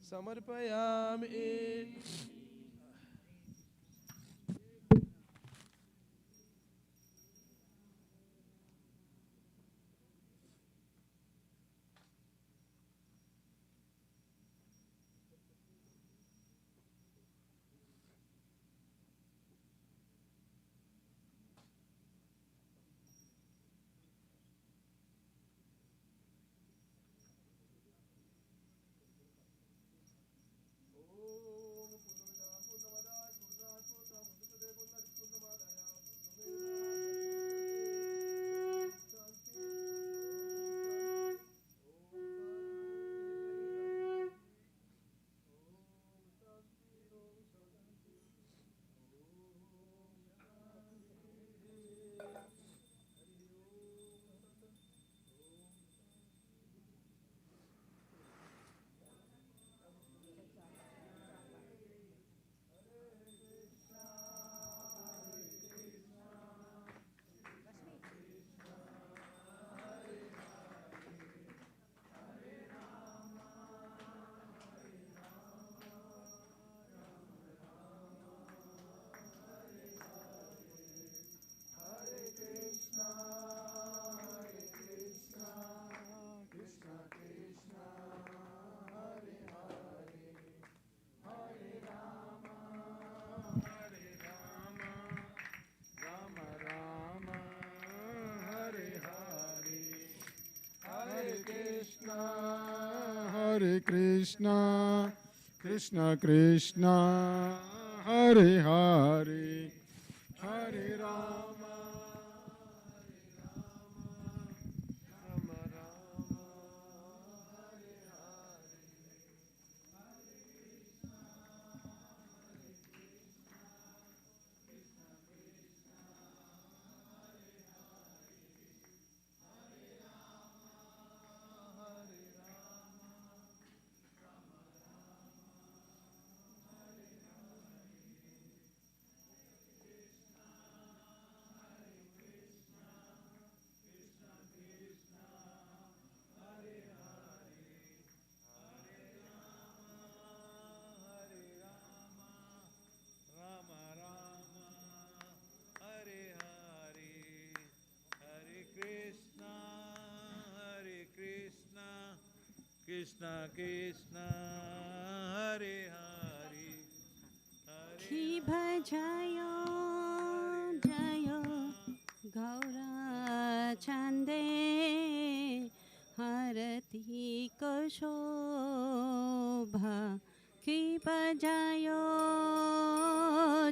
समर्पयामि। Hare Krishna, Krishna Krishna, Hare Hare, Hare Rama, Rama Rama, Rama Rama, Hare Hare, Hare Krishna, Hare Krishna, Krishna Krishna, Hare Hare, Hare Ki bhajayo jayo Gaura Chande Harati ko shobha Ki bhajayo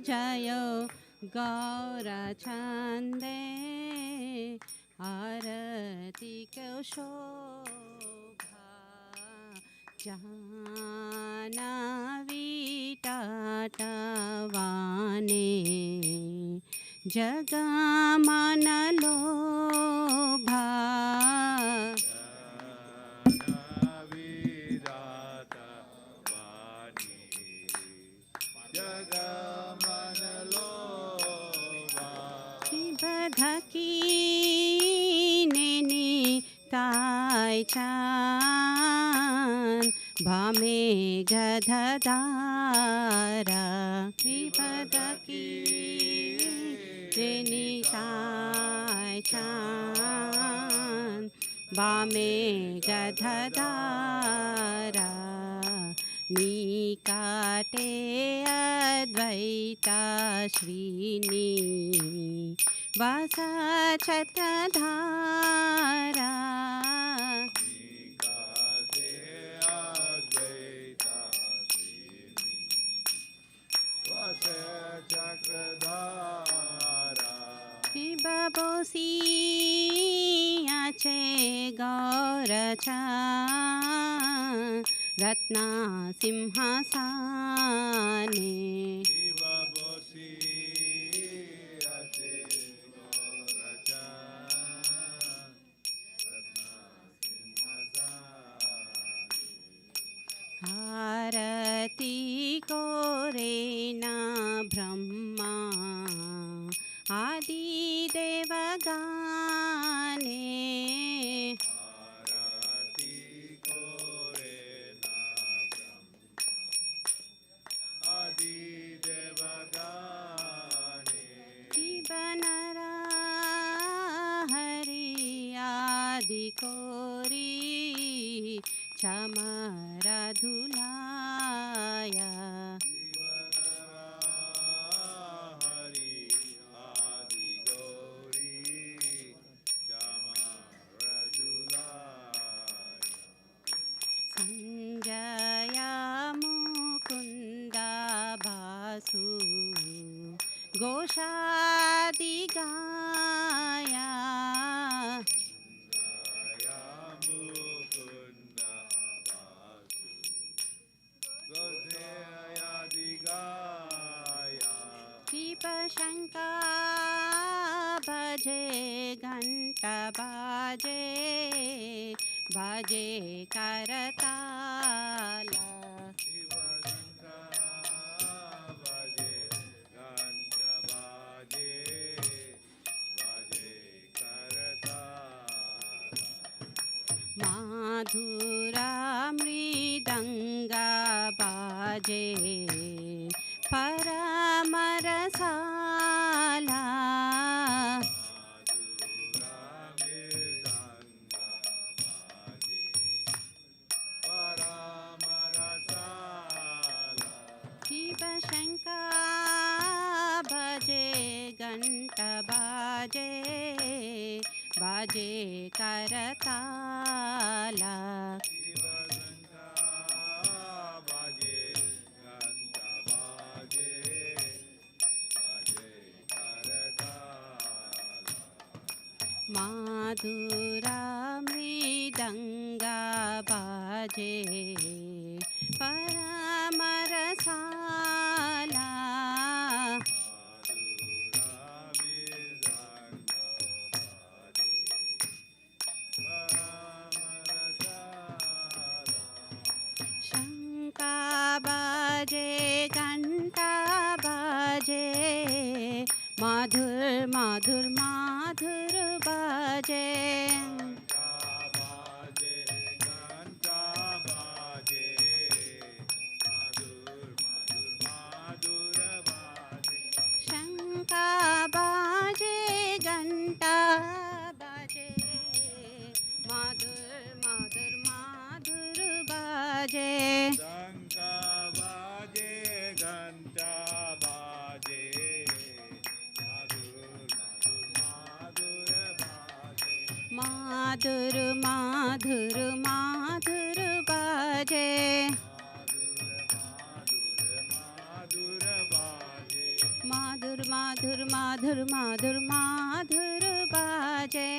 jayo Gaura Chande Harati ko shobha Jahanavi Tatavane Jagamanalobha Navidata Vani Jagamanaloba Kibadhaki Neni Tai Chan Bhame Gadadara Kibadhaki Neni Tai Chan Bhame Gadadara Nikate Advaita Srini Vasa Chatradhara Nikate Advaita Srini Vasa Chakradhara Shibabosi Ache Gauracha Ratna Simhasane Shiva Bosi Ate Goracha Ratna Simhasane Harati Korena Brahma Adi Devagane Arati Korena Brahma घोषादि गाया Jaya Mukunda Vasu Gosaya Digaya दीप शंका बजे घंटा बाजे बाजे Kartala Shivasanka Baje Ganta Baje Baje Karata माधुरा mridanga बाजे परमरसाला शिव शंका बजे घंटा बाजे बाजे करताला माधुरा मृदंगा बाजे परमरसाला शंका बाजे घंटा बाजे माधुर माधुर माधुर बाजे शंका बाजे घंटा बाजे माधुर माधुर माधुर बाजे माधुर माधुर माधुर बाजे माधुर माधुर माधुर माधुर माधुर बाजे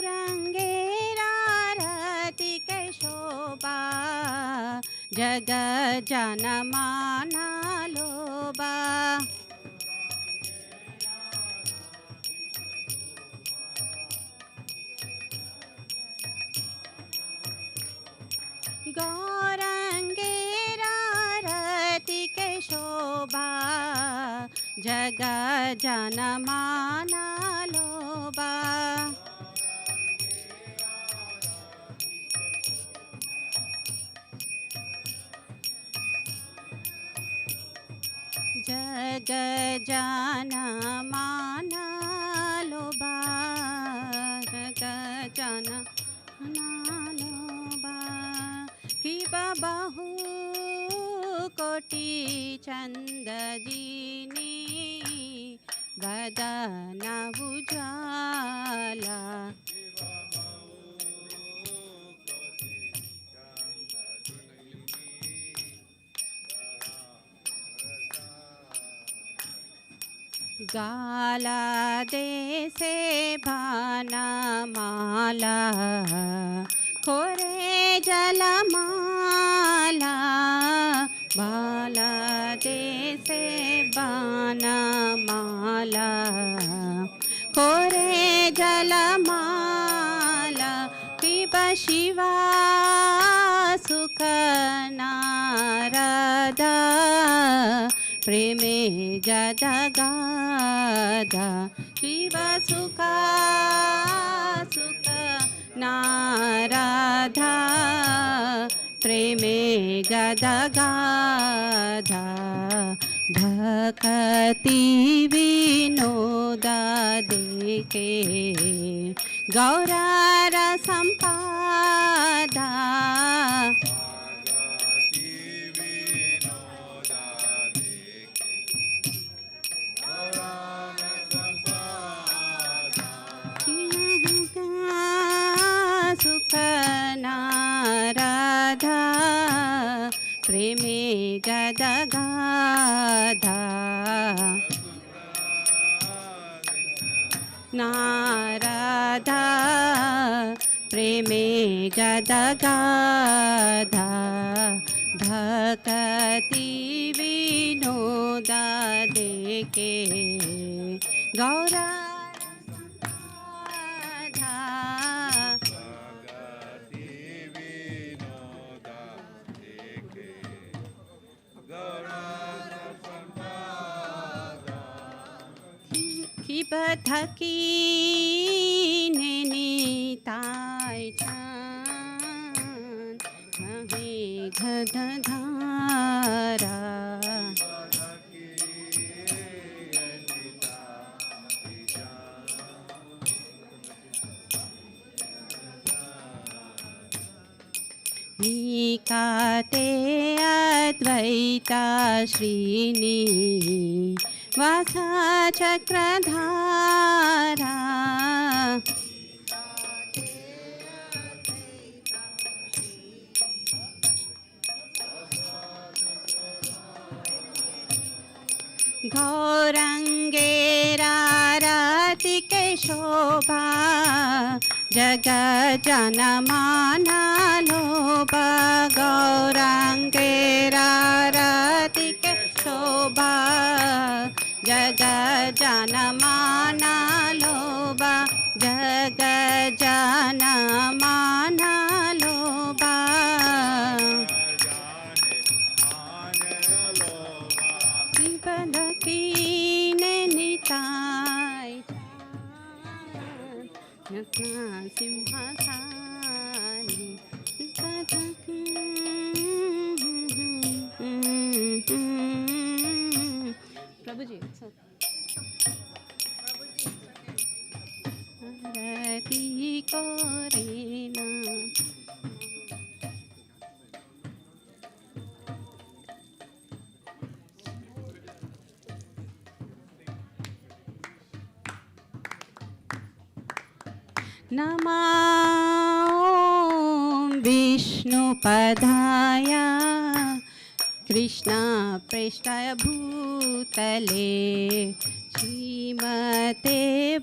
गौरंगेरा रति के शोभा जग जन माना लोबा गौरंगेरा रति के शोभा जग जन माना लोबा जग जन माना लोबा जग जन लोबा कि बाहु कोटि चंद जीनी बदन उजाला गाला देसे भाना माला खोरे जलमाला बाला देसे बाना माला खोरे जलमाला पिब शिवा सुख नारदा प्रेमे गदा गाधा शिव सुख सुख नारदा प्रेमे गदा गाधा भक्ति विनोदा देखे गौरार संपादा सुख नारदा प्रेमे गदगाधा नारदा प्रेमे गदगाधा भक्ति विनोदा देके गौरा भगति विनोदा देखे गौराधसंपादा की बधकी निताय चान कहे घधारा निकाटे अद्वैता श्रीनी वासा चक्रधारा गौरंगेरारति के शोभा जग जन माना लोभा गौरंगेरारति के शोभा जग जन माना लोभा जग जन माना लोभा निताय सिंहासनी प्रभु जी आरती को रेना नमो विष्णुपदाय कृष्णा प्रेष्ठाय भूतले श्रीमते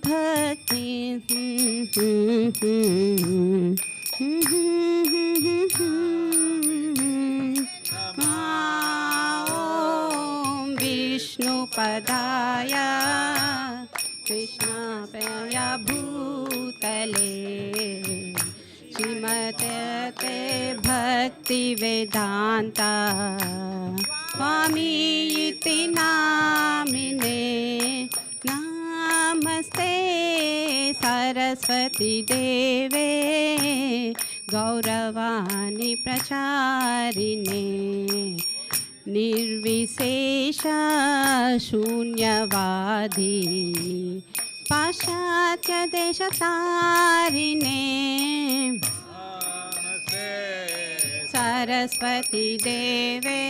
भक्ति ॐ विष्णुपदाय कृष्णा प्रेष्ठाय भूतले श्रीमते भक्ति वेदांता स्वामी इति नामिने नमस्ते सरस्वती देवे गौरवाणी प्रचारिणे निर्विशेष शून्यवादी पाश्चात्य देशतारिणे सरस्वती देवे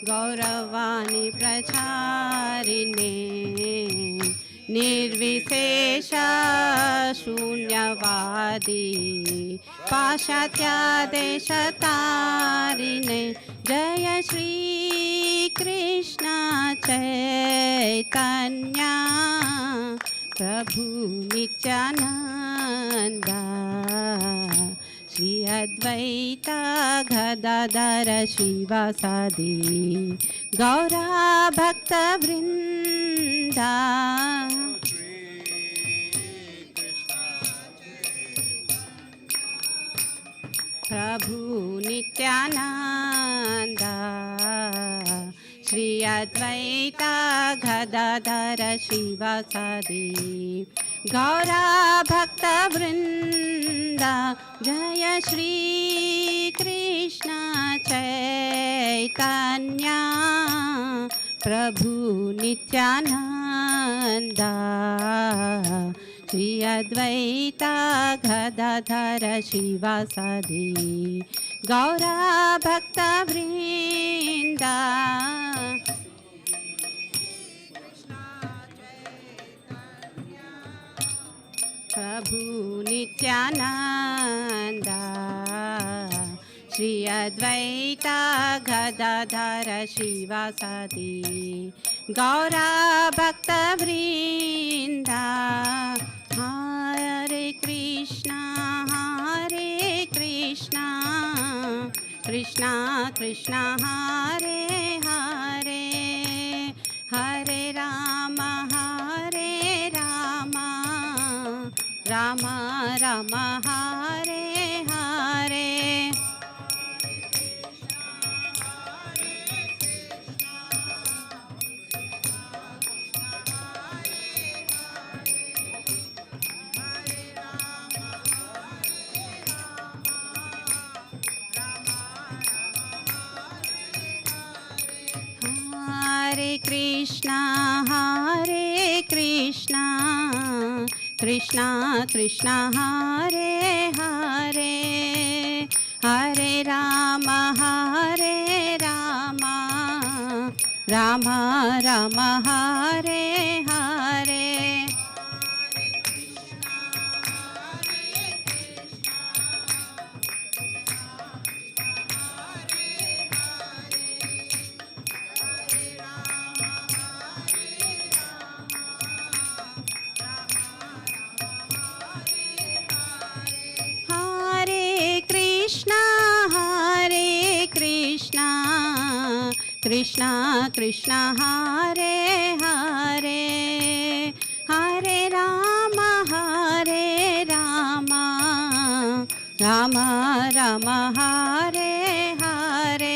गौरवाणी प्रचारिणे निर्विशेष शून्यवादी पाश्चात्य देशतारिणे जय श्री कृष्ण चैतन्य प्रभु नित्यानंद श्री अद्वैता गदाधर श्रीवासादि गौरा भक्त वृंदा प्रभु नित्यानंद श्री अद्वैता गदाधर श्रीवासादि गौरा भक्त वृंदा जय श्री कृष्ण चैतन्य प्रभु नित्यानंद श्री अद्वैता गदाधर श्रीवासादि गौरा भक्त वृंदा प्रभु नित्यानंद श्री अद्वैता गदाधर शिवासादि गौरा भक्तवृंदा हरे कृष्णा कृष्णा कृष्णा हरे हरे हरे राम राम राम हरे हरे हरे कृष्णा कृष्णा कृष्णा हरे हरे हरे राम राम राम हरे हरे कृष्णा कृष्णा हरे हरे हरे राम राम राम हरे हरे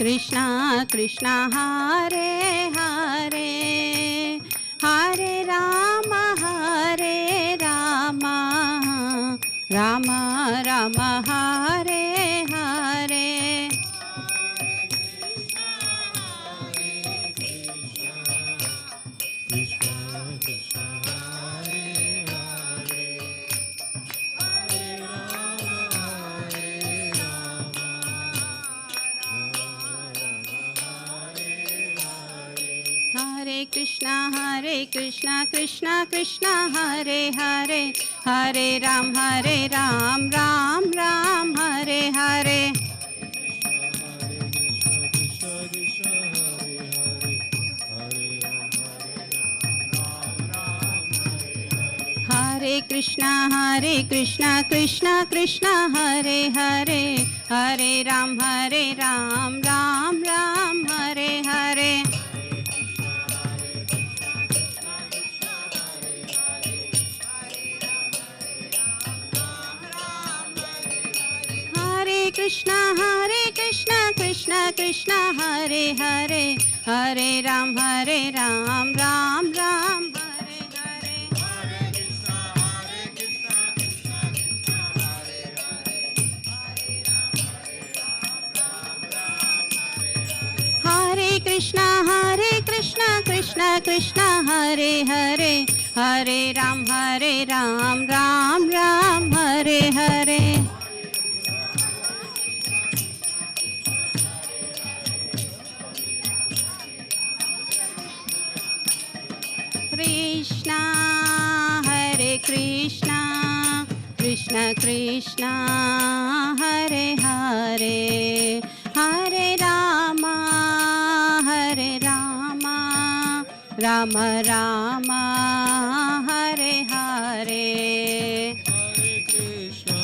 कृष्णा कृष्णा हरे हरे हरे राम राम राम हरे हरे कृष्णा कृष्णा कृष्णा हरे हरे हरे राम राम राम हरे हरे हरे कृष्णा कृष्णा कृष्णा हरे हरे हरे राम राम राम हरे हरे कृष्णा कृष्णा कृष्णा हरे हरे हरे राम राम राम हरे हरे हरे कृष्णा कृष्णा हरे हरे हरे राम राम हरे हरे कृष्णा हरे कृष्णा कृष्णा हरे हरे हरे राम राम राम हरे हरे हरे कृष्णा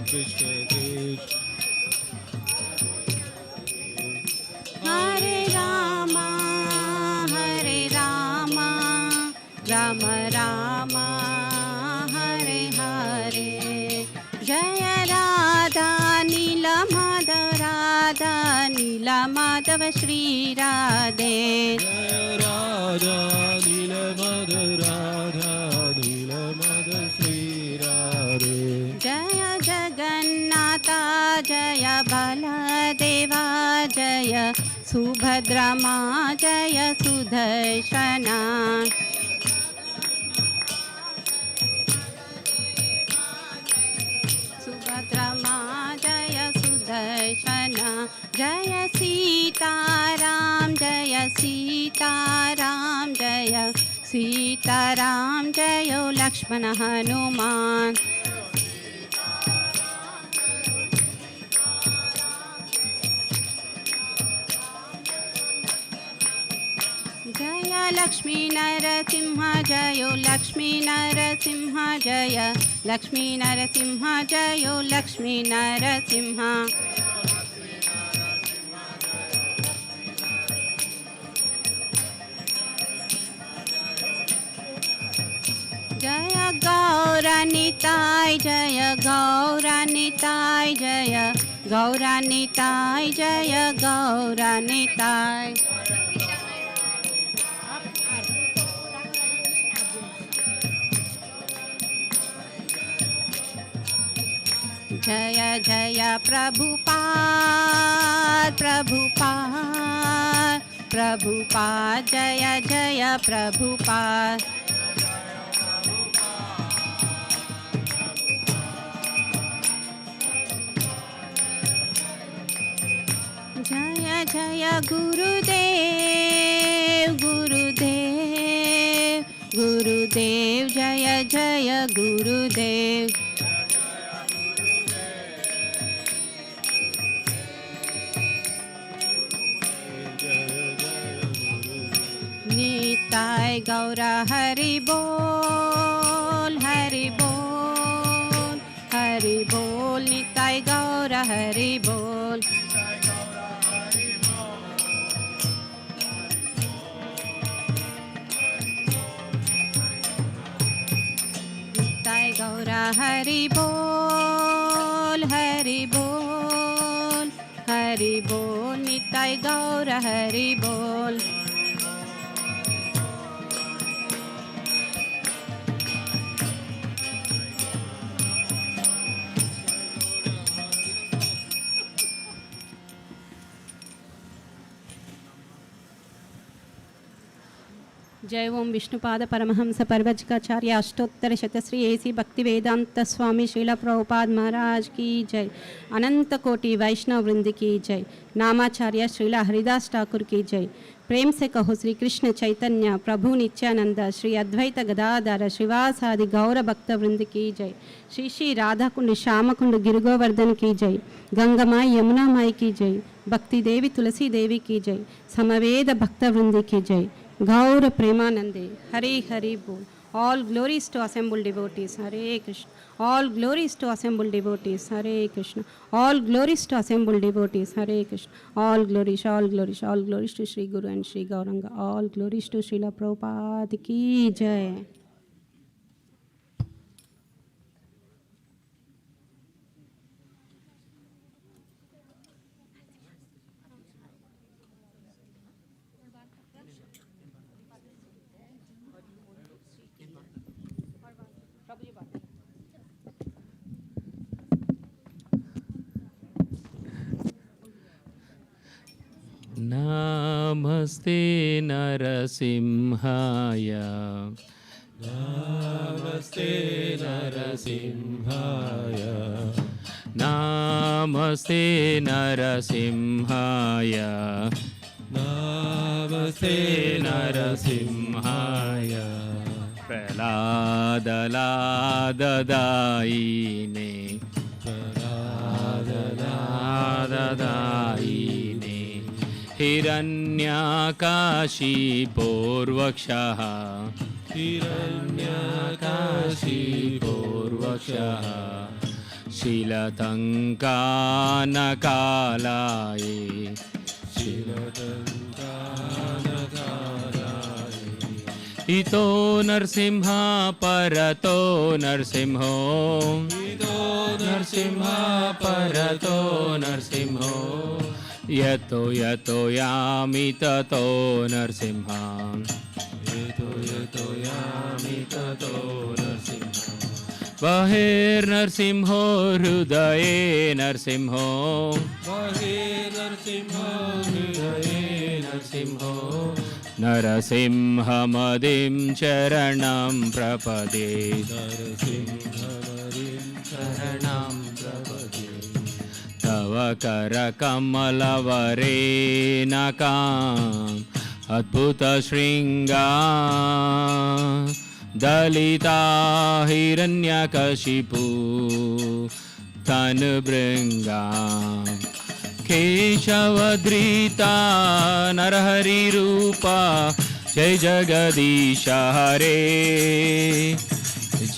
कृष्ण कृष्ण हरे राम राम राम हरे हरे जय राधा नील माधव श्री राधे जय राधा नील माधव श्री राधे जय जगन्नाथ जय बलदेवा जय जय सुभद्रमा जय सुदर्शना सुभद्रमा जय सुदर्शना जय सीताराम जय सीताराम जय सीताराम जय लक्ष्मण हनुमान जय लक्ष्मी नरसिंह जय लक्ष्मी नरसिंह जय लक्ष्मी नरसिंह जय लक्ष्मी नरसिंह जय गौरानिताय जय गौरानिताय जय गौरानिताय जय गौरानिताय जय जय प्रभुपाद प्रभुपाद प्रभुपाद जय जय प्रभुपाद जय जय गुरुदेव गुरुदेव गुरुदेव जय जय गुरुदेव निताय गौरा हरि बोल हरि बोल हरि बोल निताय गौरा हरि बोल निताय गौरा हरि बोल हरि बोल हरि बोल निताय गौरा हरि बोल जय ओम विष्णुपाद परमहंस परवज्काचार्य अष्टोत्तर शतश्री एसी भक्ति वेदांत स्वामी श्रीला प्रभुपाद महाराज की जय अनंत कोटि वैष्णव वृंद की जय नामाचार्य श्रीला हरिदास ठाकुर की जय प्रेम से कहो श्री कृष्ण चैतन्य प्रभु नित्यानंद श्री अद्वैत गदाधर श्रीवासादि गौर भक्त वृंद की जय श्री श्री राधा कुंड श्याम कुंड गिरगोवर्धन की जय गंगा माई यमुना माई की जय भक्ति देवी तुलसी देवी की जय समवेद भक्त वृंद की जय गौर प्रेमानंदे हरे हरि बोल all glories to assembled devotees Hare Krishna all glories to assembled devotees Hare Krishna all glories to assembled devotees Hare Krishna all glories to Sri Guru and Sri Gauranga all glories to Srila Prabhupada ki jai नमस्ते नरसिंहाय नमस्ते नरसिंहाय नमस्ते नरसिंहाय नमस्ते नरसिंहाय प्रह्लादलाददायिने प्रह्लादलाददायिने हिरण्यकाशिपूर्वक्षः हिरण्यकाशिपूर्वक्षः शीलतङ्कानकालाये शीलतङ्कानकालाये इतो नरसिंह परतो नरसिंहो इतो नरसिंह परतो नरसिंहो यतो यतो यामि ततो नरसिंह यतो यतो यामि ततो नरसिंह बहिर्नरसिंहो हृदये नरसिंहो बहिर्नरसिंहो हृदये नरसिंहो नरसिंहमदिं चरणं प्रपदे नरसिंहमदिं शरणं प्रपदे तव करकमलवरेणकाम् अद्भुतशृङ्गा दलिता हिरण्यकशिपु तनुभृङ्गा केशवधृता नरहरिरूपा जय जगदीश हरे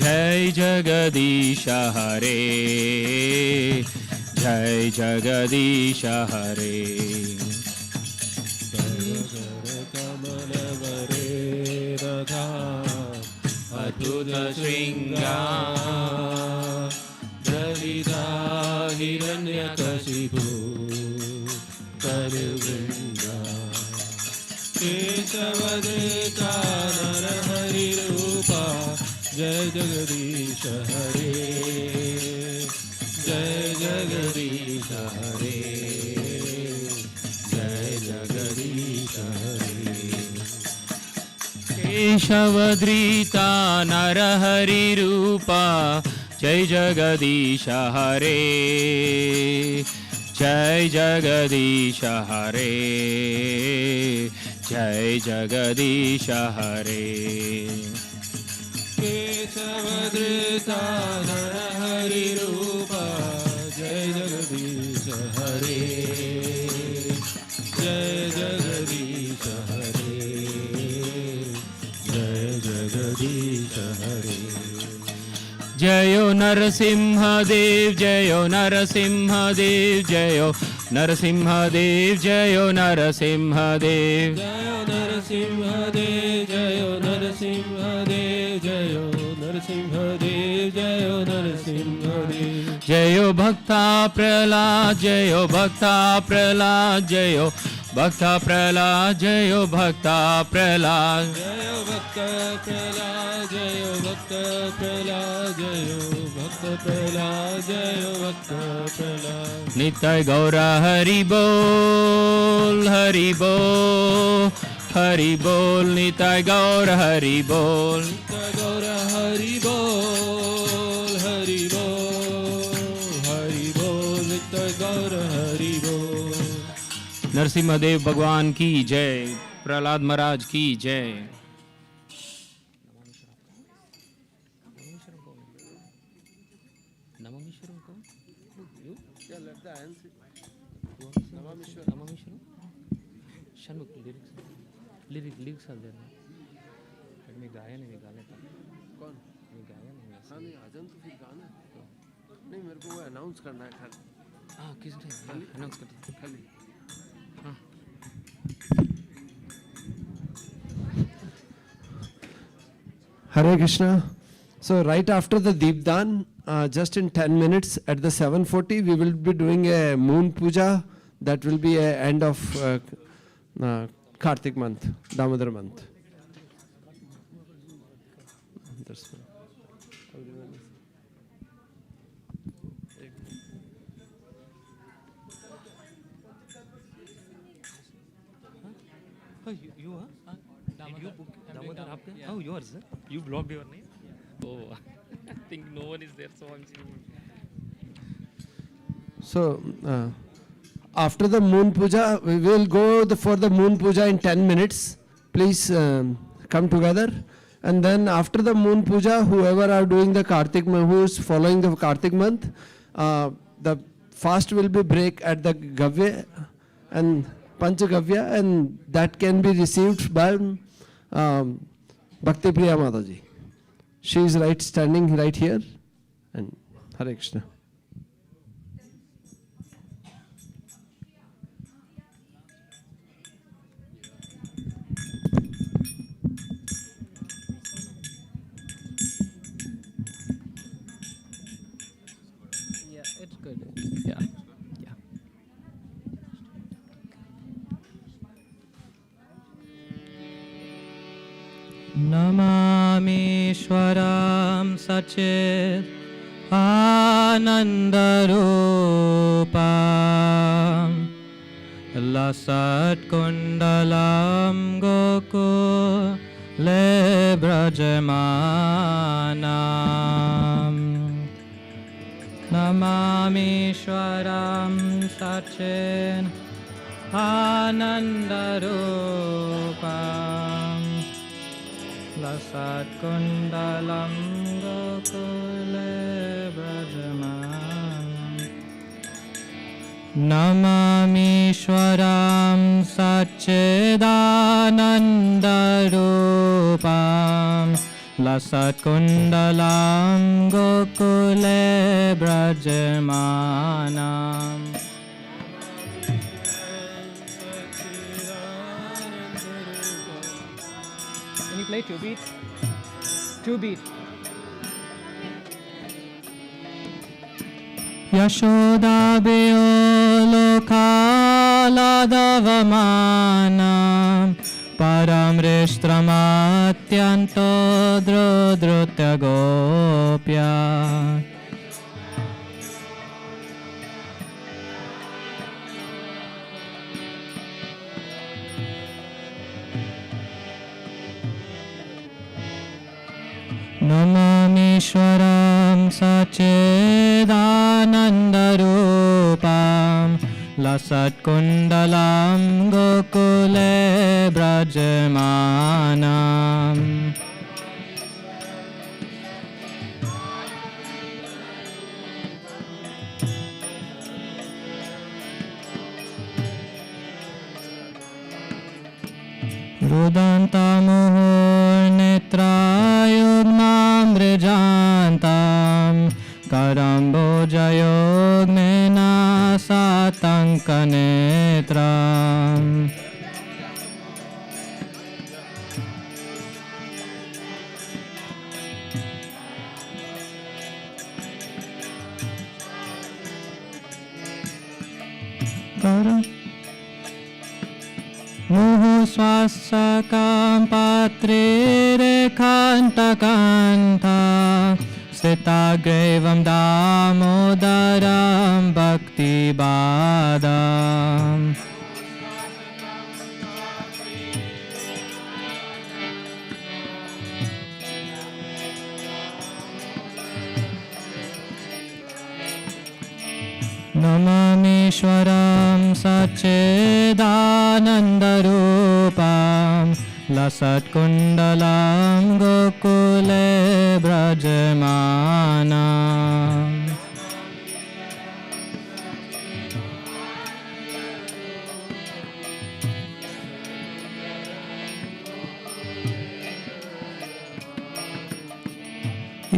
जय जगदीश हरे जय जगदीश हरे कमलवरे रथा अद्भुत शृङ्गा दलिता हिरण्यकशिपु तनुभृङ्गा केशवधृता नरहरिरूपा जय जगदीश हरे जय जगदीश हरे जय जगदीश हरे केशवधृता नरहरिरूपा जय जगदीश हरे जय जगदीश हरे जय जगदीश हरे केशवधृता नरहरिरूपा जय जगदीश हरे जय जगदीश हरे जय जगदीश हरे जयो नरसिंहदेव जयो नरसिंहदेव जयो नरसिंहदेव जयो नरसिंहदेव जयो नरसिंहदेव जयो नरसिंहदेव जयो नरसिंहदेव जयो नरसिंहदेव जयो भक्ता प्रहलाद जयो भक्ता प्रहलाद जयो भक्ता प्रहलाद जयो भक्ता प्रहलाद जयो भक्त प्रहलाद जयो भक्त प्रहलाद जयो भक्त प्रहलाद जयो भक्त प्रहलाद नित्य गौर हरि बोल हरि बोल हरि बोल नित्य गौर हरि बोल नित्य गौर हरि बोल हरि बोल हरि बोल नित्य गौर हरि बोल नरसिंहदेव भगवान की जय प्रहलाद महाराज की जय लिरिक्स आले मी गाया नहीं गा लेता कौन मी गाया नहीं हाँ नहीं आ जाओ तो फिर गाना नहीं मेरे को वो अनाउंस करना है खाली हाँ किसने अनाउंस कर दिया खाली हाँ Hare Krishna. So right after the Deepdan, just in 10 minutes at the 7:40, we will be doing a moon puja. That will be a end of Kartik month, Damodar month. That's you huh? You book Damodar आपके? Oh, yours. Huh? You blocked your name? Oh, I think no one is there, so I'm seeing. So after the moon puja, we will go for the moon puja in 10 minutes. Please come together. And then after the moon puja, whoever are doing the Kartik month, who is following the Kartik month, the fast will be break at the Gavya and Panchagavya, and that can be received by Bhakti Priya Mataji. She is standing right here. And Hare Krishna. Yeah, it's good. Yeah, yeah. नमामीश्वरां सचित् आनन्दरूपं लसत्कुण्डलं गोकुले व्रजमानम् नमामीश्वरं Sachin आनन्दरूपं लसत्कुण्डलं गोकुले व्रजमानम् नमामीश्वरं सच्चिदानन्दरूपं लसत्कुण्डलं गोकुले व्रजमानम् Can you play 2 beat? 2 beat. Yashodabeyo lokaladavamanam param rishtramatyanto drudrutya gopya नमामीश्वरं सच्चिदानन्दरूपं लसत्कुण्डलं गोकुले व्रजमानम् रुदन्तमुहुर्नेत्रायुग्मां मृजान्तां करम्बोजयोग्मेन सातङ्कनेत्राम् मुहुस्वासकां पात्रे रेखान्तकान्ता स्थिताग्रैवं दामोदरं भक्तिबादाम् नमामीश्वरं सच्चिदानन्दरूपं लसत्कुण्डलं गोकुले व्रजमानम्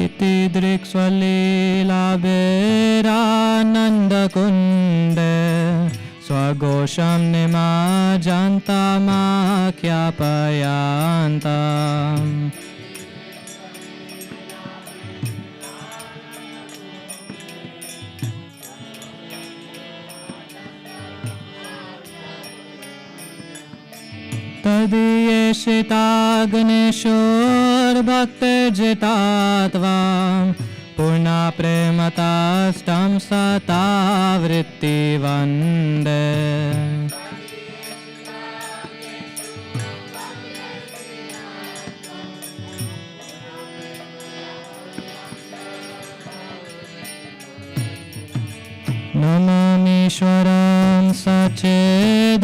इति दृक्स्वलीलाभेरानन्दकुण्डे स्वघोषं निमज्जन्तमाख्यापयान्तम् तदीयेषिताग्निशोर्भक्तिर्जितात्वां पूर्णा प्रेमताष्टं सता वृत्तिवन्दे नमामीश्वरं सच्चिदानन्दरूपं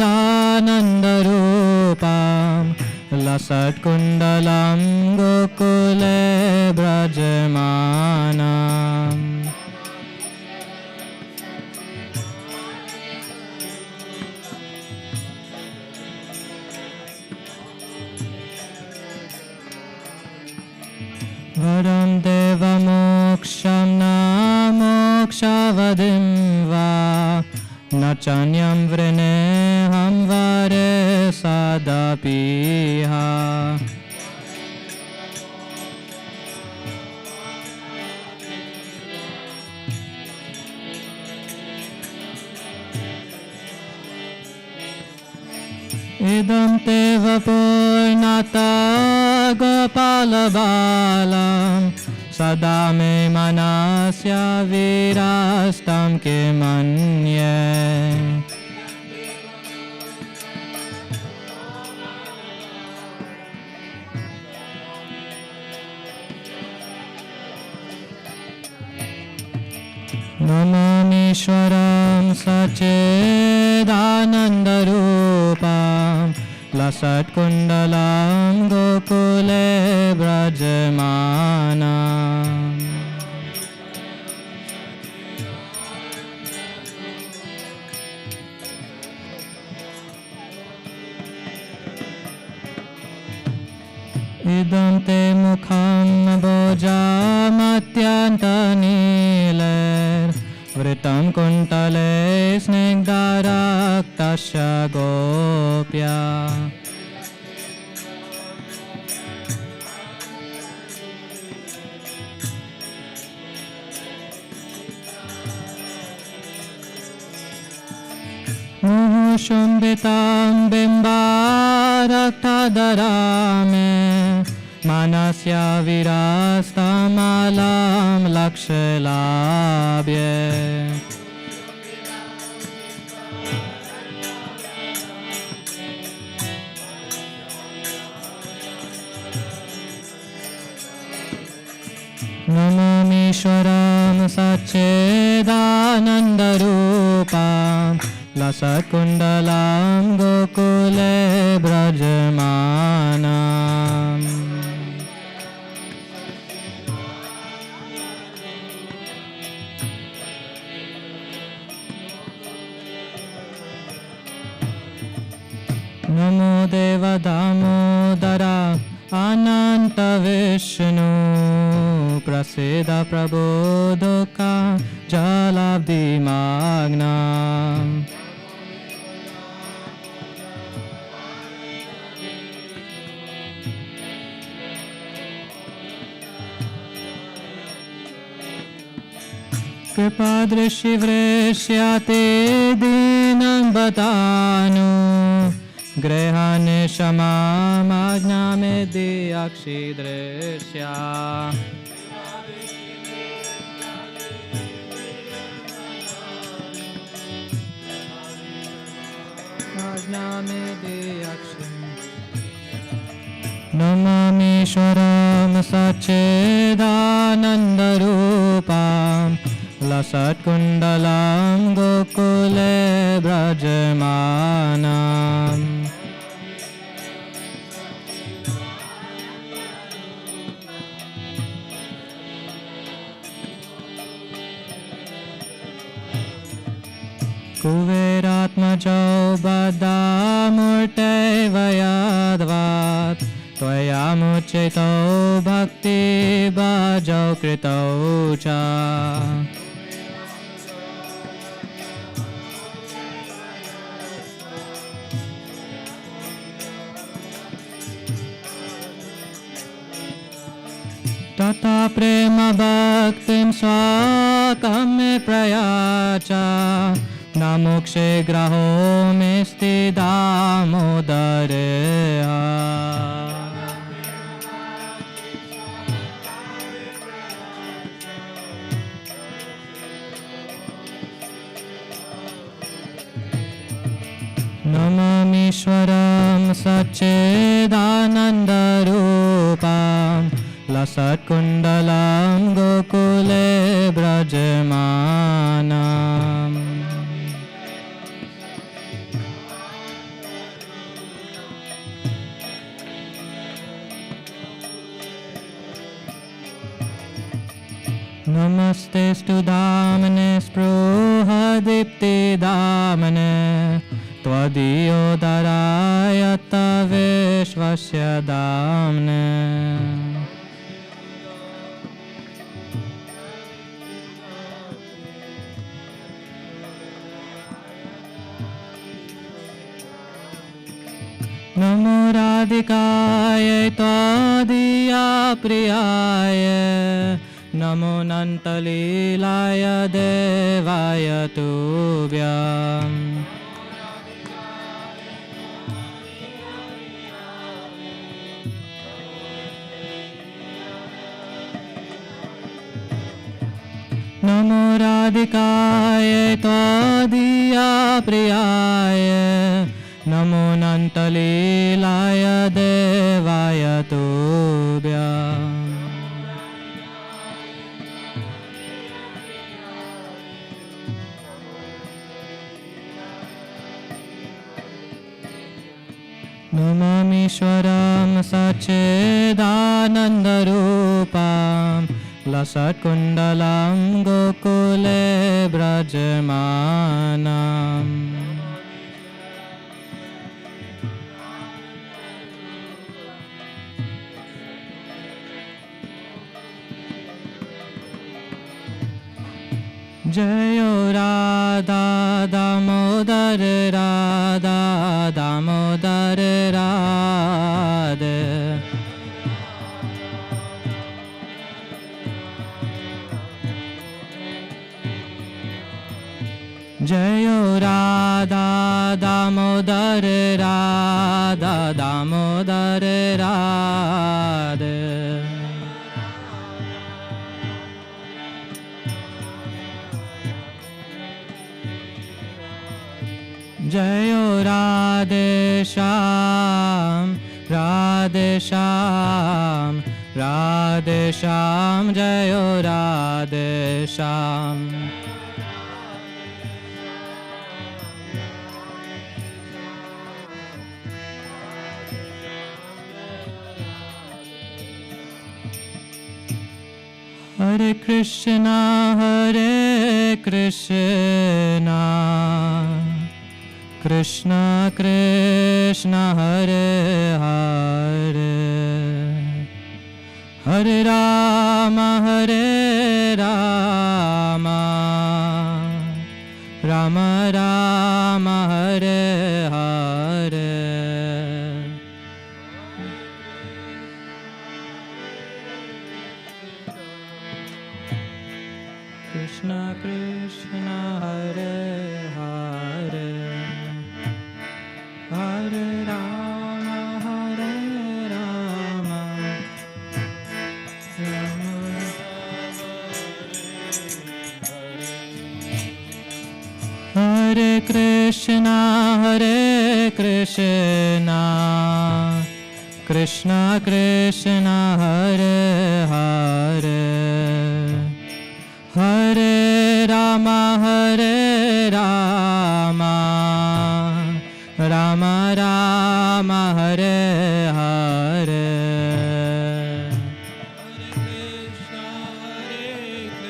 लसत्कुण्डलं गोकुले व्रजमानम् वरं देवमोक्षं न मोक्षावधिं वा न चान्यं वृणेऽहं वरे सदपीह इदं ते वपुर्नता गोपालबालं सदा मे मनस्य विरस्तं किमन्ये नमामीश्वरं सच्चिदानन्दरूपं लसत्कुण्डलं गोकुले व्रजमानम् इदं ते मुखं भोजामत्यन्तनीलैर्वृतं कुण्तले स्निग्धरक्तस्य गोप्या मुहुशुम्भितं बिम्बारक्तधरामे मनस्य विरस्तमलं लक्ष्यलाभ्ये नमामीश्वरं सच्चिदानन्दरूपं लसत्कुण्डलं गोकुले व्रजमानम् नमो देव दामोदरा अनंत विष्णु प्रसीद प्रभो दुःखा जलाब्धिमग्ना कृपादृशिवृष्यते दीनं बतानु गृहाणि क्षमामाज्ञामेदि अक्षिदृश्या नमामीश्वरं सच्चिदानन्दरूपं लसत्कुण्डलं गोकुले व्रजमानम् कुबेरात्मजौ बद्धामूर्तैव यद्वात् त्वया मुचितो भक्तिभाजौ कृतौ च तथा प्रेम भक्तिं स्वाकं मे प्रयाचा न मोक्षे ग्रहो मे स्थिदामोदरे नमामीश्वरं सच्चिदानन्दरूपं लसत्कुण्डलं गोकुले व्रजमानम् नमस्तेऽस्तु धामने स्पृहदीप्तिदामने त्वदीयोदराय तवेश्वस्य दाम्ने नमो राधिकाय त्वदीया प्रियाय नमो नन्तलीलाय देवाय तुभ्यम् राधिकाय त्वदीया प्रियाय नमो नन्तलीलाय देवाय तुभ्यम् नमामीश्वरं सच्चिदानन्दरूपं लसत्कुण्डलं गोकुले व्रजमानम् जयो राधा दामोदर राधा दामोदर राधे जयो राधा दामोदर राधा दामोदर राधे जयो राधे श्याम राधे श्याम राधे श्याम जयो राधे श्याम हरे कृष्णा कृष्ण कृष्ण हरे हरे हरे राम राम राम हरे हरे कृष्ण कृष्ण हरे हरे हरे राम राम हरे Krishna Krishna Krishna Hare Hare Hare Ram Ram Ram Hare Hare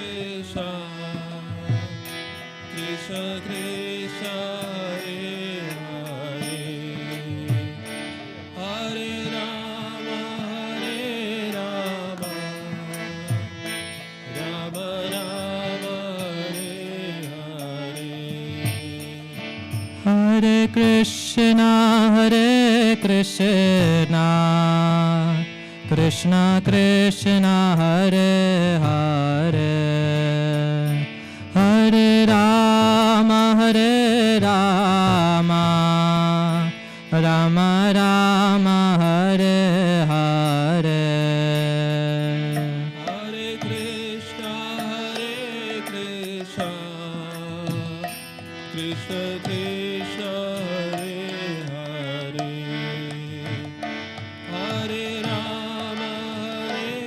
Hare Krishna Krishna Krishna Hare Hare Hare Ram Ram Ram Hare Hare Hare Krishna Krishna Krishna Hare Hare Hare Ram Ram Ram Hare Hare Hare Krishna Krishna Krishna Hare Hare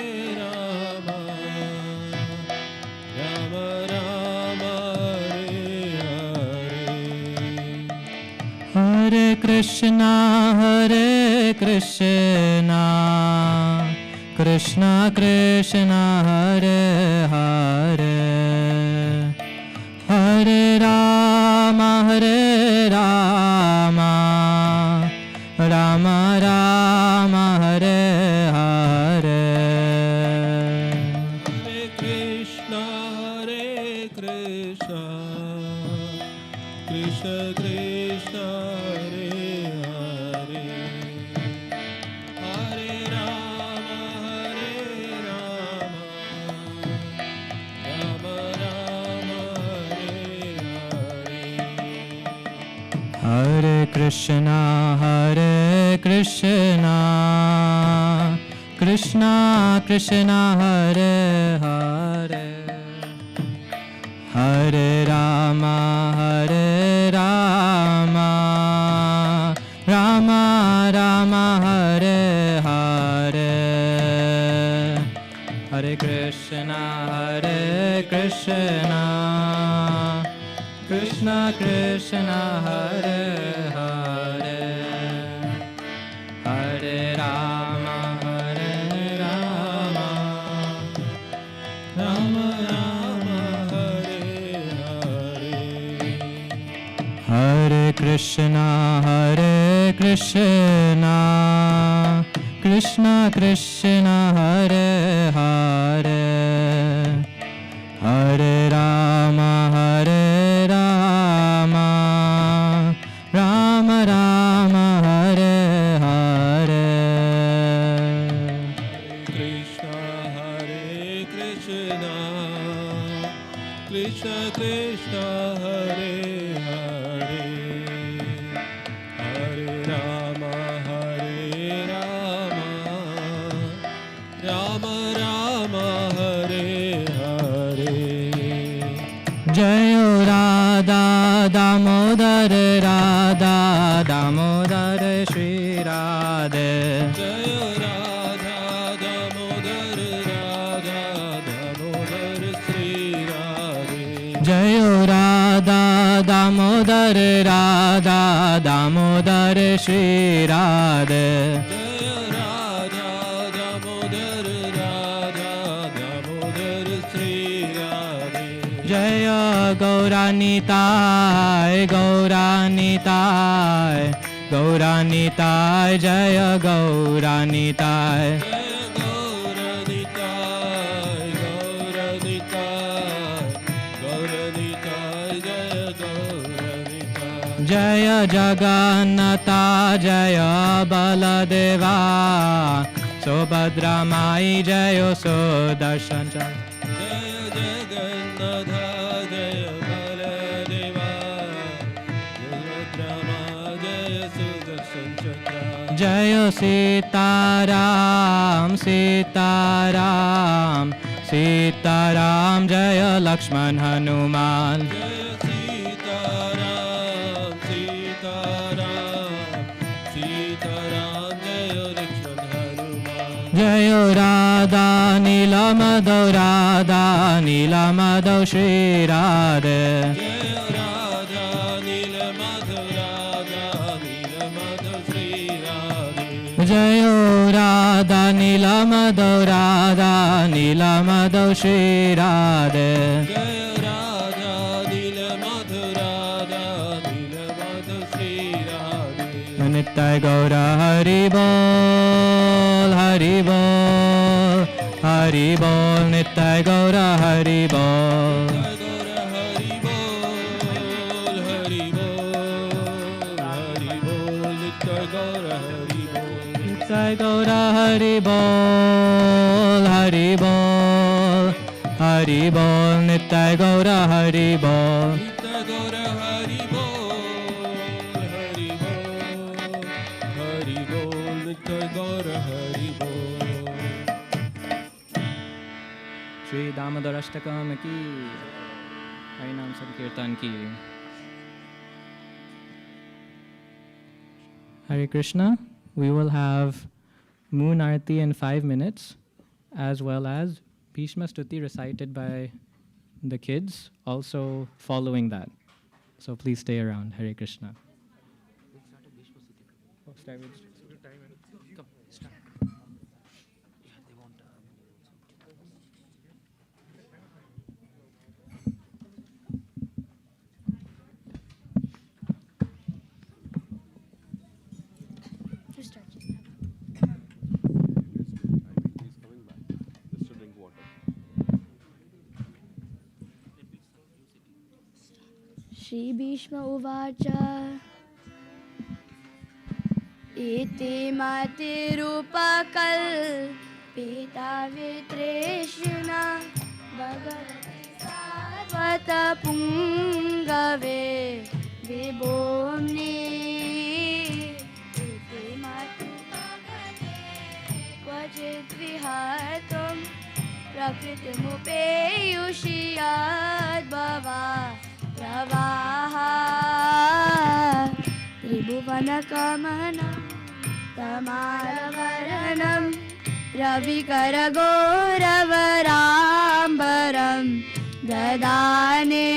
Hare Ram Ram Ram Hare Hare Hare Krishna Krishna Krishna Hare Hare Hare Ram Ram Hare Hare Hare Krishna Krishna Krishna Hare Hare Hare Rama, Hare Rama, Rama Rama, Hare Hare, Hare Krishna, Krishna Krishna, Hare Hare, Hare Rama, Rama Rama, Hare Hare, Hare Krishna, Krishna Krishna, Hare Hare, Hare Rama, Rama Rama, Hare Hare. Krishna, Krishna Krishna, Hare Hare, Hare Rama, Rama Rama, Hare Hare. Jayo Radha Damodar, Radha Damodar, Shri Radhe. Jayo Radha Damodar, Radha Damodar, Shri Radhe. Jayo Radha Damodar, Radha Damodar, Shri Radhe. Jayo Radha Damodar, Radha Damodar, Shri Radhe. Jaya Gauranitai, Gauranitai, Gauranitai, Jaya Gauranitai. Jaya Gauranitai, Gauranitai, Gauranitai, Jaya Gauranitai. Jaya Jagannatha, Jaya Baladeva, Subhadra Mai, Jaya Sudarshan Chakra. Jaya Jagannatha, Jaya Baladeva, Sudarshan, Jaya Sudarshan Chakra. Jaya Sitaram, Sitaram, Sitaram, Jaya Lakshman Hanuman. Jaya Sitaram, Sitaram, Sitaram, Jaya Lakshman Hanuman. Jaya Radha Nilamadau, Radha Nilamadau, Shri Radhe. Jaya Radha Nilamadhav, Radha Nilamadhav, Shri Radhe. Jaya Radha Nilamadau, Radha Nilamadau, Shri Radhe. Jaya Radha Nilamadhav, Radha Nilamadhav, Shri Radhe. Nittai Gaura Hari Bol, Hari Bol, Hari Bol, Nittai Gaura Hari Bol. Jai Gaura Hari Bol, Hari Bol, Hari Bol, Nittai Gaura Hari Bol. Nittai Gaura Hari Bol, Hari Bol, Hari Bol, Nittai Gaura Hari Bol. Nittai Gaura Hari Bol, Hari Bol, Hari Bol, Nittai Gaura Hari Bol. Shri Damodar Ashtakam ki, Harinam Sankirtan ki. Hare Krishna. We will have Moon Aarti in 5 minutes, as well as Bhishma Stuti recited by the kids, also following that. So please stay around. Hare Krishna. Shri Bhishma Uvacha Iti Matirupakal Pita Vitreshna Bhagavati Sarvata Pungave Vibhomni Iti Matirupakale Kvachit Vihartum Prakritimupe Yushiyad Bhava Prava भुवनकमनं तमालवरणं रविकरगौरवराम्बरं ददाने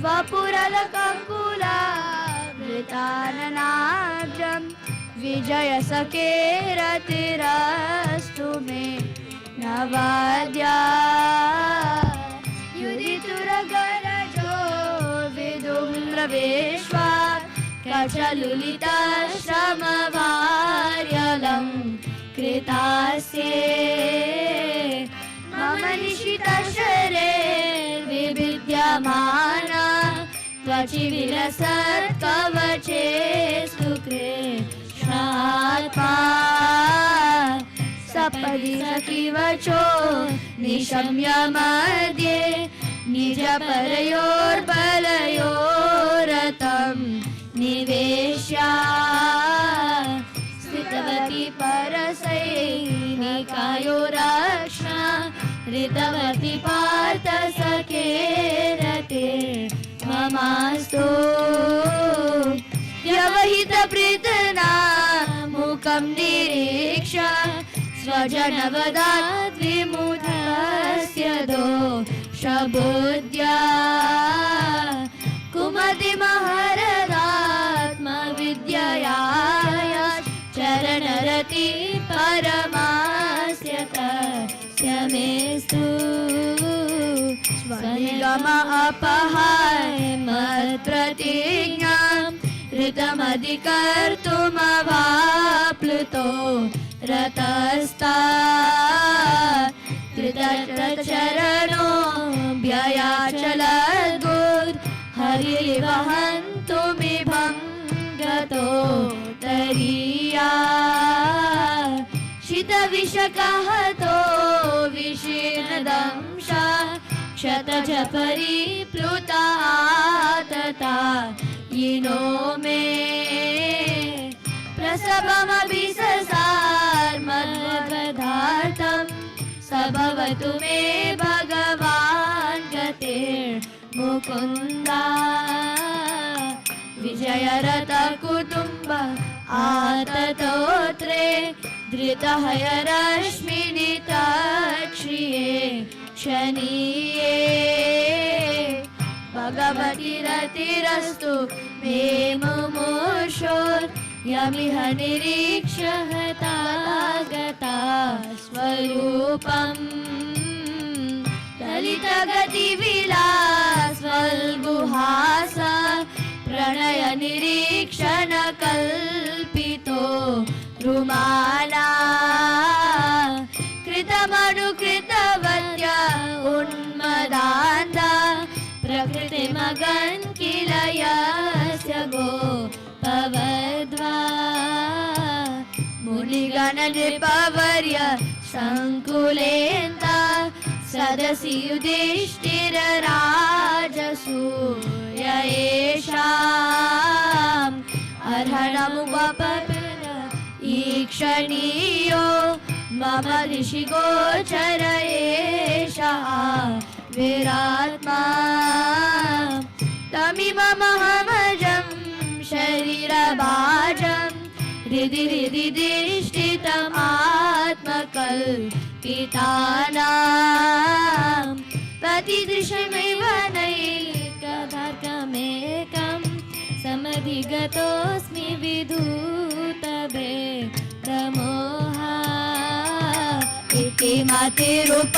वपुरलककुलावृताननाब्जं विजयसखेरतिरस्तु मे नवाद्या युदितुरगरजो विदुम्रवेश्वा कचलुलितश्रमवार्यलं कृतास्ये मम निशितशरे विविद्यमाना त्वचि विलसत्कवचे स्तुकृ कृष्णात्मा सपदि सखिवचो निशम्य मध्ये निजपरयोर्बलयोरतं निवेश्या स्थितवती परसैनिकायोरक्षा ऋतवती पार्थसखेरते ममास्तु व्यवहितप्रीतना मुखं निरीक्ष्य स्वजनवदात् विमुखस्य दोषबुद्ध्या कुमतिमहरदात्मविद्यया चरणरति परमास्य तस्य मेस्तु स्वनिगम अपहाय मत्प्रतिज्ञां ऋतमधिकर्तुमवाप्लुतो रतस्ता कृतचरणो व्ययाचलद्गुद् हरिवहन्तु बिभं गतो तरीया शितविषकहतो विषीर्णदंशा क्षतज परिप्लुता तथा यिनो मे प्रसवमभिससार्मद्वधार्थं सबवतु मे भगवान् गतिर्मुकुन्दा विजयरथकुटुम्ब आततोत्रे धृतहयरश्मिनितक्ष्रिये क्षणीये भगवतिरतिरस्तु मे मुमुक्षोर् यमिह निरीक्ष्य हतागता स्वरूपम् ललितगतिविलासवल्गुहास प्रणय निरीक्षण कल्पितो रुमाला कृतमनुकृतवत्य उन्मदान्ता प्रकृतिमगन् किल यस्य गोपवद्वा मुनिगणनृपवर्य सङ्कुलेन्ता सदसि युधिष्ठिरराजसूय येषाम् अर्हणमुपपन् ईक्षणीयो मम ऋषिगोचर एषः विरात्मा तमिममहमजं शरीरभाजं हृदि हृदि दिष्टितम् आत्मकल्पितानां प्रतिदृशमेव नैकभागमेकं समधिगतोऽस्मि विधूतभेदमोहा इति मतिरुपकल्पिता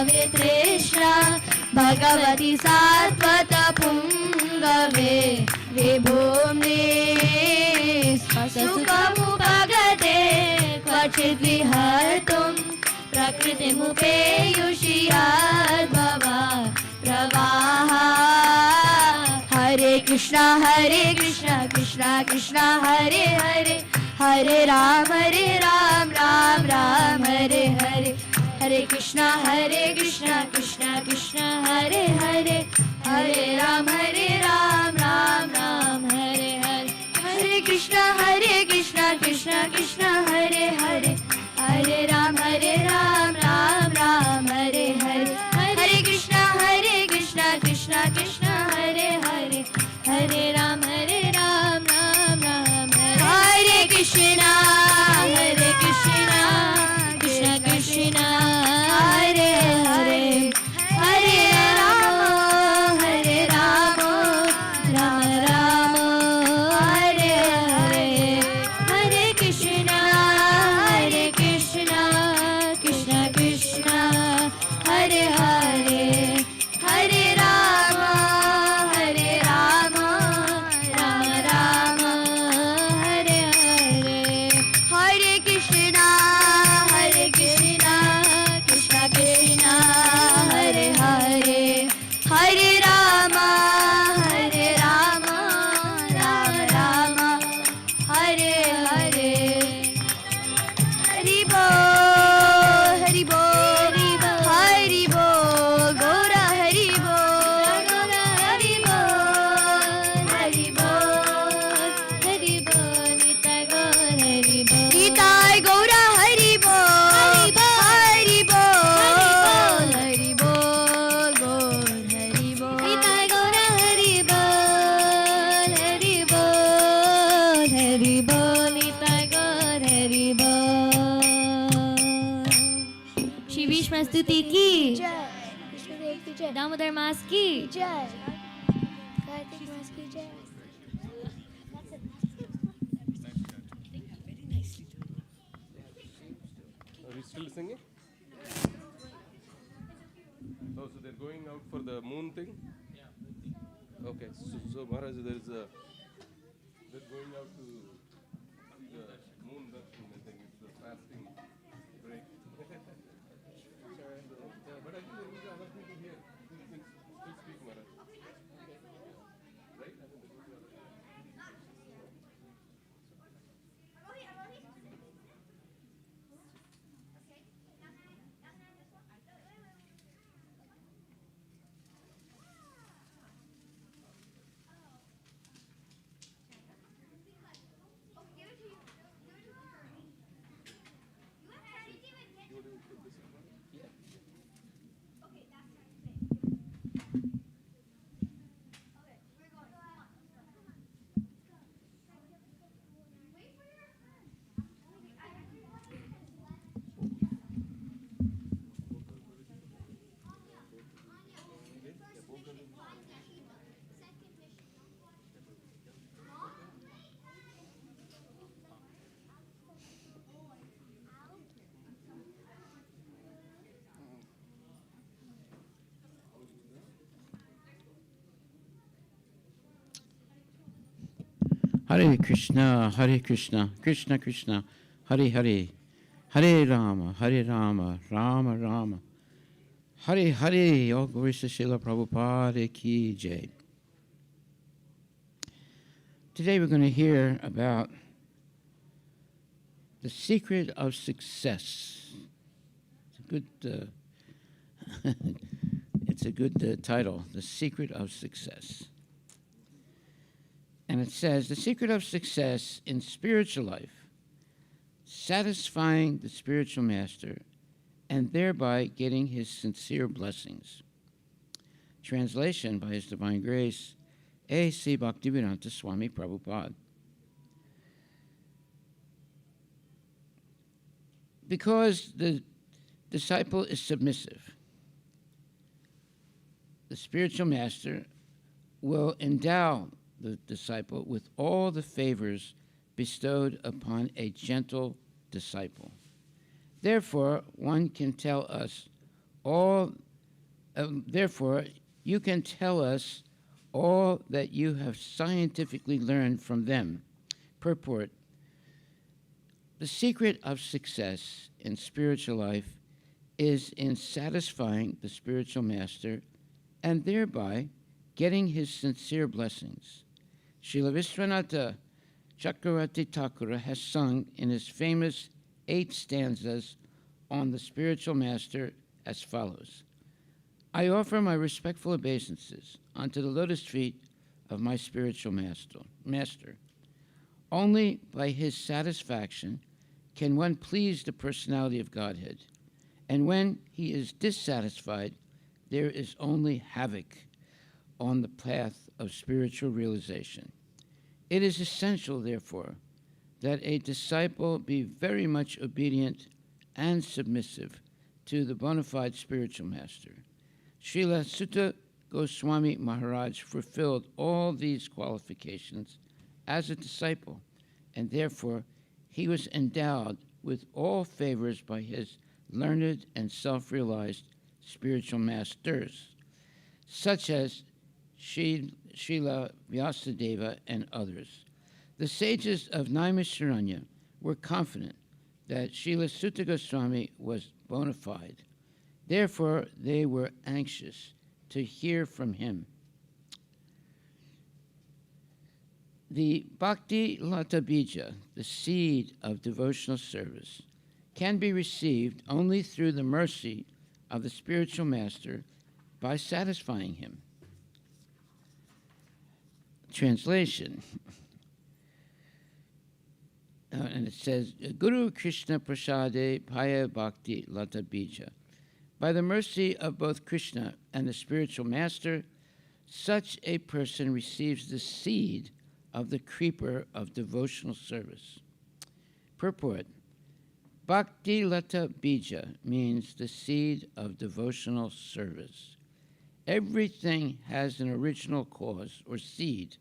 वितृष्णा भगवती सात्वतपुङ्गवे विभूम्ने सुखमुपगते क्वचिद् विहर्तुं प्रकृतिमुपेयुषि यद्भवा प्रवाहा हरे कृष्णा कृष्णा कृष्णा हरे हरे हरे राम राम राम हरे हरे हरे कृष्णा कृष्णा कृष्णा हरे हरे हरे राम राम राम हरे हरे हरे कृष्णा कृष्णा कृष्णा हरे हरे हरे राम राम हरे हरे हरे कृष्णा कृष्णा कृष्णा हरे हरे हरे स्तुति की जय विष्णुदेव की जय दामोदर मास की जय कार्तिक मास की जय Are we still singing? Oh, so they're going out for the moon thing? Yeah. Okay, so Maharaj, they're going out to the moon darshan, I think it's the fasting break. But I think there is other people here. Please speak, Maharaj. Right? I think there is other people. Hare Krishna, Krishna Krishna, Hare Hare, Hare Rama, Rama Rama, Hare Hare. All glories to Srila Prabhupada ki jai. Today we're going to hear about the secret of success. It's a good title, The Secret of Success. And it says, the secret of success in spiritual life, satisfying the spiritual master and thereby getting his sincere blessings. Translation by His Divine Grace, A.C. Bhaktivedanta Swami Prabhupada. Because the disciple is submissive, the spiritual master will endow the disciple with all the favors bestowed upon a gentle disciple. Therefore, one can tell us all. Therefore, you can tell us all that you have scientifically learned from them. Purport: the secret of success in spiritual life is in satisfying the spiritual master and thereby getting his sincere blessings. Srila Vishwanatha Chakravarti Thakura has sung in his famous 8 stanzas on the spiritual master as follows: I offer my respectful obeisances unto the lotus feet of my spiritual master. Only by his satisfaction can one please the personality of Godhead, and when he is dissatisfied, there is only havoc on the path of spiritual realization. It is essential, therefore, that a disciple be very much obedient and submissive to the bona fide spiritual master. Srila Sutta Goswami Maharaj fulfilled all these qualifications as a disciple, and therefore he was endowed with all favors by his learned and self-realized spiritual masters, such as Srila Vyasadeva and others. The sages of Naimisharanya were confident that Srila Sutta Goswami was bona fide. Therefore, they were anxious to hear from him. The Bhakti Lata Bija, the seed of devotional service, can be received only through the mercy of the spiritual master by satisfying him. Translation. And it says, Guru Krishna Prasade Paya Bhakti Lata Bija. By the mercy of both Krishna and the spiritual master, such a person receives the seed of the creeper of devotional service. Purport: Bhakti Lata Bija means the seed of devotional service. Everything has an original cause or seed.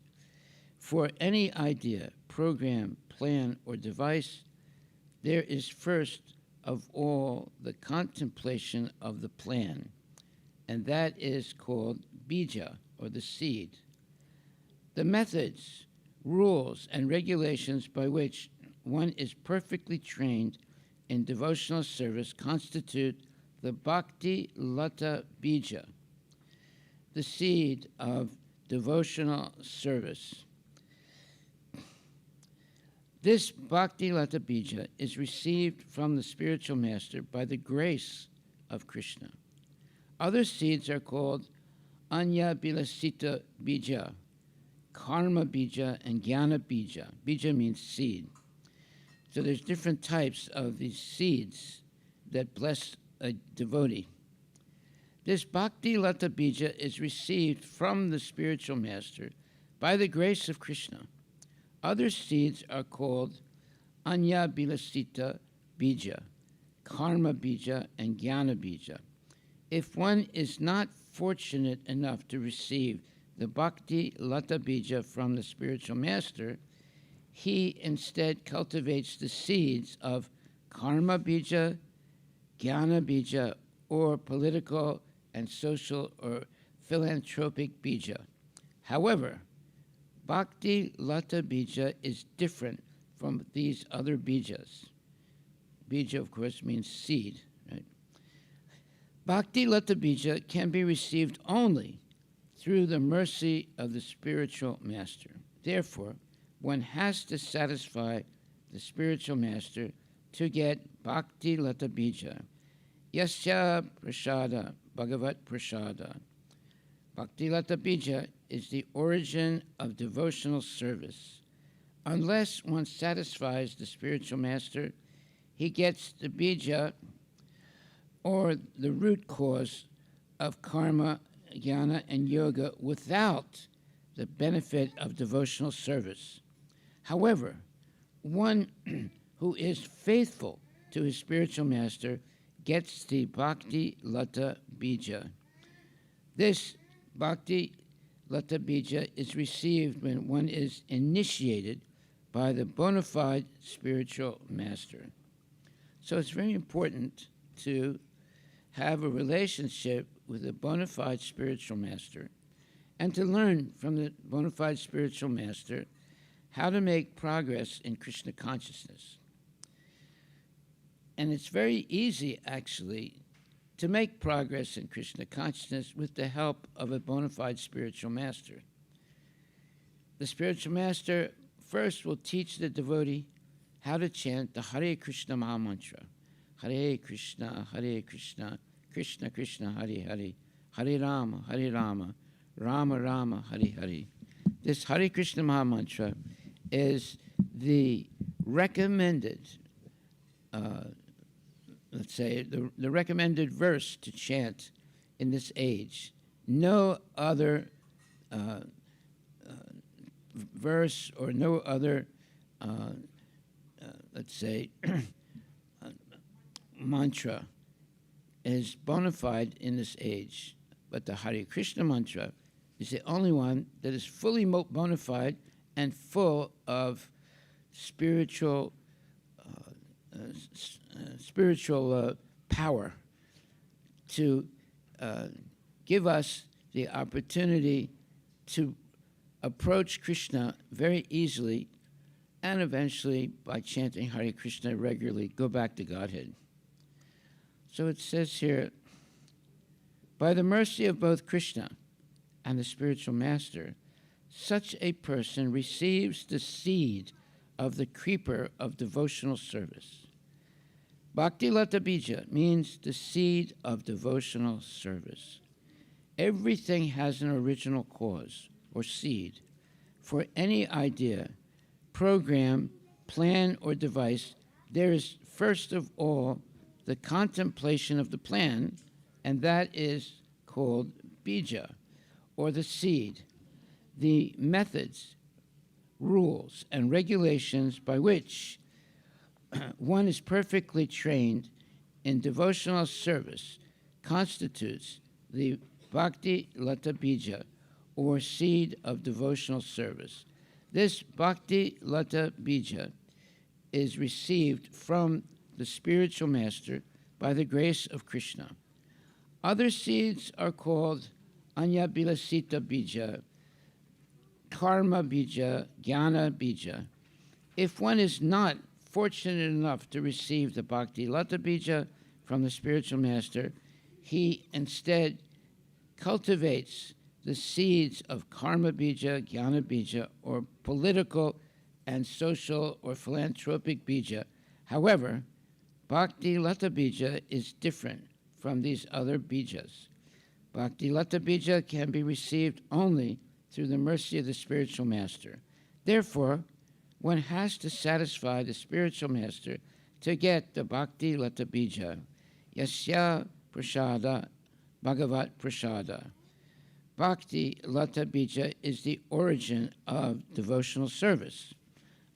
For any idea, program, plan, or device, there is first of all the contemplation of the plan, and that is called bija, or the seed. The methods, rules, and regulations by which one is perfectly trained in devotional service constitute the Bhakti Lata Bija, the seed of devotional service. This Bhakti Lata Bija is received from the spiritual master by the grace of Krishna. Other seeds are called Anya Bilasita Bija, Karma Bija, and Jnana Bija. Bija means seed. So there's different types of these seeds that bless a devotee. This Bhakti Lata Bija is received from the spiritual master by the grace of Krishna. Other seeds are called Anya Bilasita Bija, Karma Bija, and Jnana Bija. If one is not fortunate enough to receive the Bhakti Lata Bija from the spiritual master, he instead cultivates the seeds of Karma Bija, Jnana Bija, or political and social or philanthropic Bija. However, Bhakti Lata Bija is different from these other Bijas. Bija, of course, means seed, right? Bhakti Lata Bija can be received only through the mercy of the spiritual master. Therefore, one has to satisfy the spiritual master to get Bhakti Lata Bija. Yasya Prasada, Bhagavat Prasada. Bhakti Lata Bija is the origin of devotional service. Unless one satisfies the spiritual master, he gets the bija, or the root cause of karma, jnana, and yoga without the benefit of devotional service. However, one who is faithful to his spiritual master gets the Bhakti Lata Bija. This Bhakti Lata Bija is received when one is initiated by the bona fide spiritual master. So it's very important to have a relationship with a bona fide spiritual master and to learn from the bona fide spiritual master how to make progress in Krishna consciousness. And it's very easy, actually, to make progress in Krishna consciousness with the help of a bona fide spiritual master. The spiritual master first will teach the devotee how to chant the Hare Krishna Maha Mantra. Hare Krishna, Krishna Krishna, Hare Hare, Hare Rama, Rama Rama, Hare Hare. This Hare Krishna Maha Mantra is the recommended, the recommended verse to chant in this age. No other verse or no other, mantra is bona fide in this age. But the Hare Krishna mantra is the only one that is fully bona fide and full of spiritual power to give us the opportunity to approach Krishna very easily and eventually, by chanting Hare Krishna regularly, go back to Godhead. So it says here, by the mercy of both Krishna and the spiritual master, such a person receives the seed of the creeper of devotional service. Bhakti Lata Bija means the seed of devotional service. Everything has an original cause or seed. For any idea, program, plan, or device, there is first of all the contemplation of the plan, and that is called bija, or the seed. The methods, rules, and regulations by which one is perfectly trained in devotional service constitutes the Bhakti Lata Bija, or seed of devotional service. This Bhakti Lata Bija is received from the spiritual master by the grace of Krishna. Other seeds are called Anya Bilasita Bija, Karma Bija, Jnana Bija. If one is not fortunate enough to receive the Bhakti Lata Bija from the spiritual master, he instead cultivates the seeds of Karma Bija, Jnana Bija, or political and social or philanthropic Bija. However, Bhakti Lata Bija is different from these other Bijas. Bhakti Lata Bija can be received only through the mercy of the spiritual master. Therefore, one has to satisfy the spiritual master to get the Bhakti Lata Bija. Yasya Prasada Bhagavat Prasada. Bhakti Lata Bija is the origin of devotional service.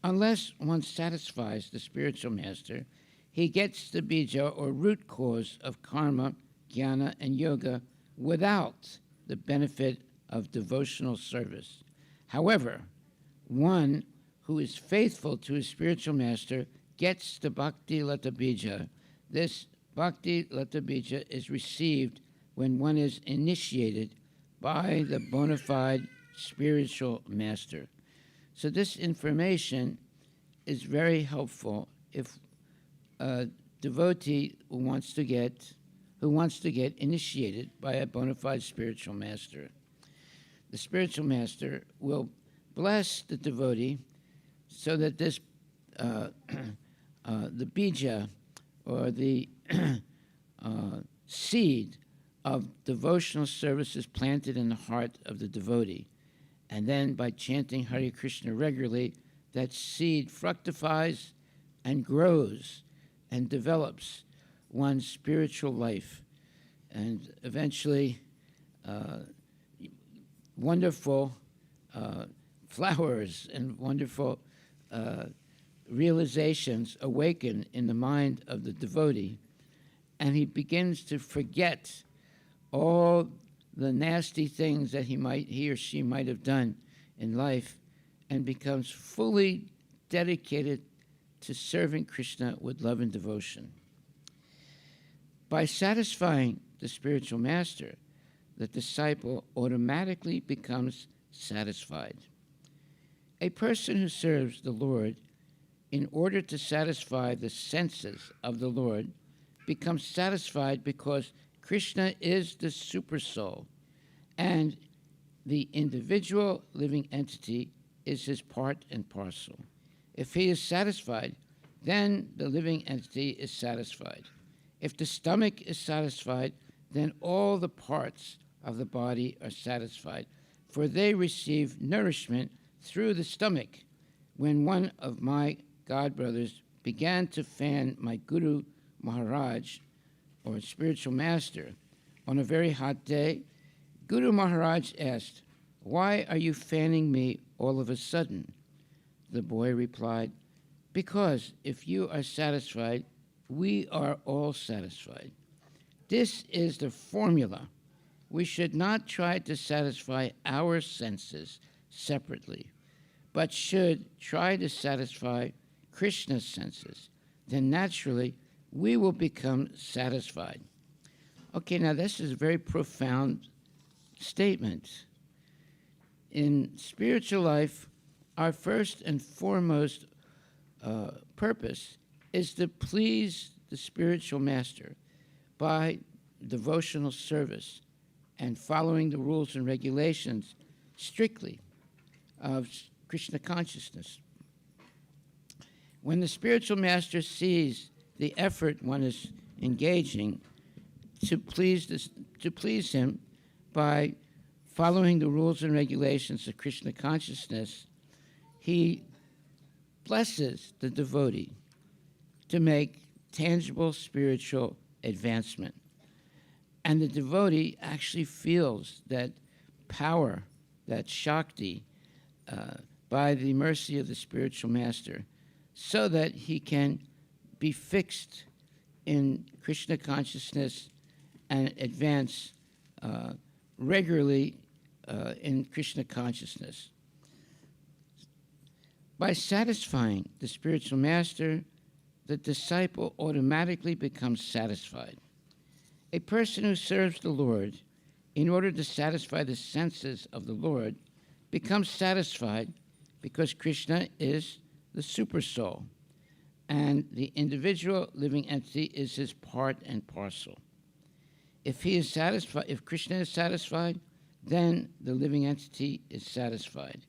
Unless one satisfies the spiritual master, he gets the bija or root cause of karma, jnana, and yoga without the benefit of devotional service. However, one who is faithful to his spiritual master gets the Bhakti Lata Bija. This Bhakti Lata Bija is received when one is initiated by the bona fide spiritual master. So this information is very helpful if a devotee who wants to get initiated by a bona fide spiritual master. The spiritual master will bless the devotee so that this the bija or the seed of devotional service is planted in the heart of the devotee. And then by chanting Hare Krishna regularly, that seed fructifies and grows and develops one's spiritual life. And eventually, wonderful flowers and wonderful realizations awaken in the mind of the devotee, and he begins to forget all the nasty things that he or she might have done in life, and becomes fully dedicated to serving Krishna with love and devotion. By satisfying the spiritual master, the disciple automatically becomes satisfied. A person who serves the Lord in order to satisfy the senses of the Lord becomes satisfied because Krishna is the supersoul, and the individual living entity is his part and parcel. If he is satisfied, then the living entity is satisfied. If the stomach is satisfied, then all the parts of the body are satisfied, for they receive nourishment through the stomach. When one of my godbrothers began to fan my Guru Maharaj, or spiritual master, on a very hot day, Guru Maharaj asked, "Why are you fanning me all of a sudden?" The boy replied, "Because if you are satisfied, we are all satisfied." This is the formula. We should not try to satisfy our senses separately, but should try to satisfy Krishna's senses. Then naturally, we will become satisfied. Okay, now this is a very profound statement. In spiritual life, our first and foremost purpose is to please the spiritual master by devotional service and following the rules and regulations strictly of Krishna consciousness. When the spiritual master sees the effort one is engaging to please him by following the rules and regulations of Krishna consciousness, he blesses the devotee to make tangible spiritual advancement. And the devotee actually feels that power, that Shakti, by the mercy of the spiritual master, so that he can be fixed in Krishna consciousness and advance regularly in Krishna consciousness. By satisfying the spiritual master, the disciple automatically becomes satisfied. A person who serves the Lord in order to satisfy the senses of the Lord becomes satisfied because Krishna is the super soul and the individual living entity is his part and parcel. If he is satisfied, if Krishna is satisfied, then the living entity is satisfied.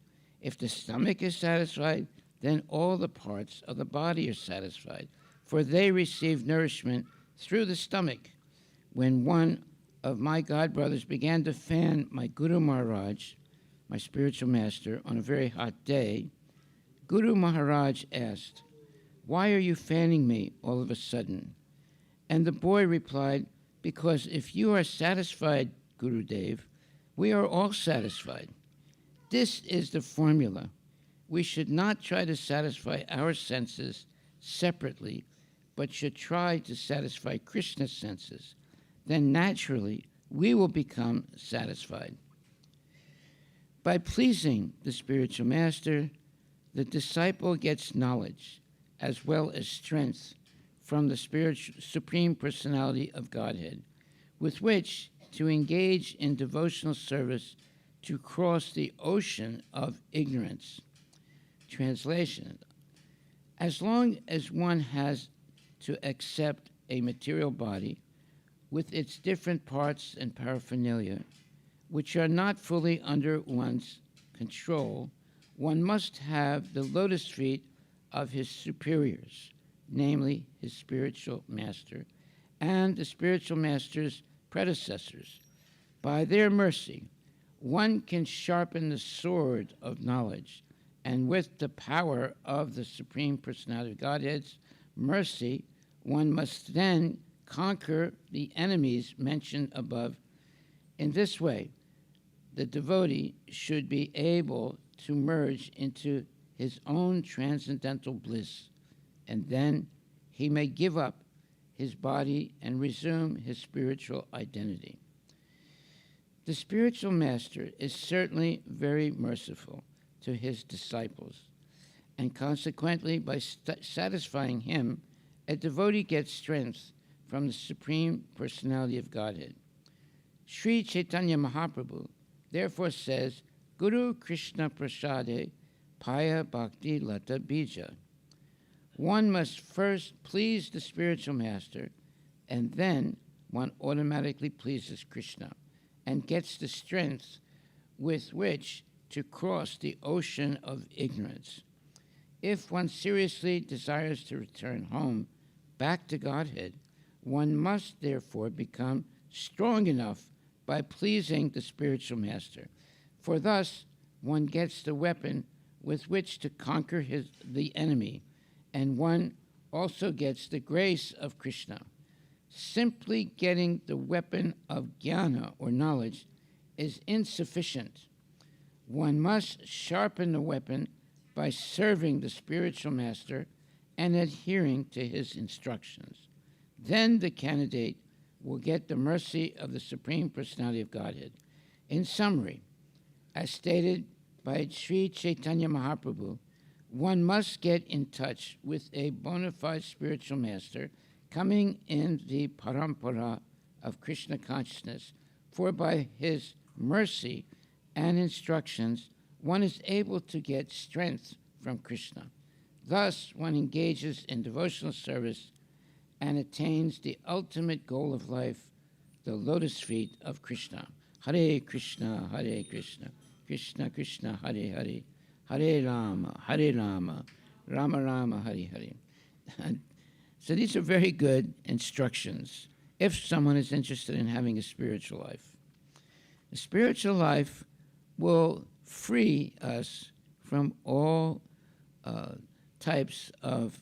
If the stomach is satisfied, then all the parts of the body are satisfied, for they receive nourishment through the stomach. When one of my godbrothers began to fan my Guru Maharaj, my spiritual master, on a very hot day, Guru Maharaj asked, "Why are you fanning me all of a sudden?" And the boy replied, "Because if you are satisfied, Gurudev, we are all satisfied." This is the formula. We should not try to satisfy our senses separately, but should try to satisfy Krishna's senses. Then naturally, we will become satisfied. By pleasing the spiritual master, the disciple gets knowledge as well as strength from the Supreme Personality of Godhead, with which to engage in devotional service to cross the ocean of ignorance. Translation: as long as one has to accept a material body with its different parts and paraphernalia, which are not fully under one's control, one must have the lotus feet of his superiors, namely his spiritual master, and the spiritual master's predecessors. By their mercy, one can sharpen the sword of knowledge, and with the power of the Supreme Personality of Godhead's mercy, one must then conquer the enemies mentioned above. In this way, the devotee should be able to merge into his own transcendental bliss, and then he may give up his body and resume his spiritual identity. The spiritual master is certainly very merciful to his disciples, and consequently, by satisfying him, a devotee gets strength from the Supreme Personality of Godhead. Sri Chaitanya Mahaprabhu therefore says, Guru Krishna Prasade Paya Bhakti Lata Bija. One must first please the spiritual master, and then one automatically pleases Krishna and gets the strength with which to cross the ocean of ignorance. If one seriously desires to return home, back to Godhead, one must therefore become strong enough by pleasing the spiritual master, for thus one gets the weapon with which to conquer the enemy, and one also gets the grace of Krishna. Simply getting the weapon of jnana, or knowledge, is insufficient. One must sharpen the weapon by serving the spiritual master and adhering to his instructions. Then the candidate will get the mercy of the Supreme Personality of Godhead. In summary, as stated by Sri Chaitanya Mahaprabhu, one must get in touch with a bona fide spiritual master coming in the parampara of Krishna consciousness, for by his mercy and instructions, one is able to get strength from Krishna. Thus, one engages in devotional service and attains the ultimate goal of life, the lotus feet of Krishna. Hare Krishna, Krishna Krishna, Hare Hare, Hare Rama, Rama Rama, Hare Hare. So these are very good instructions if someone is interested in having a spiritual life. The spiritual life will free us from all types of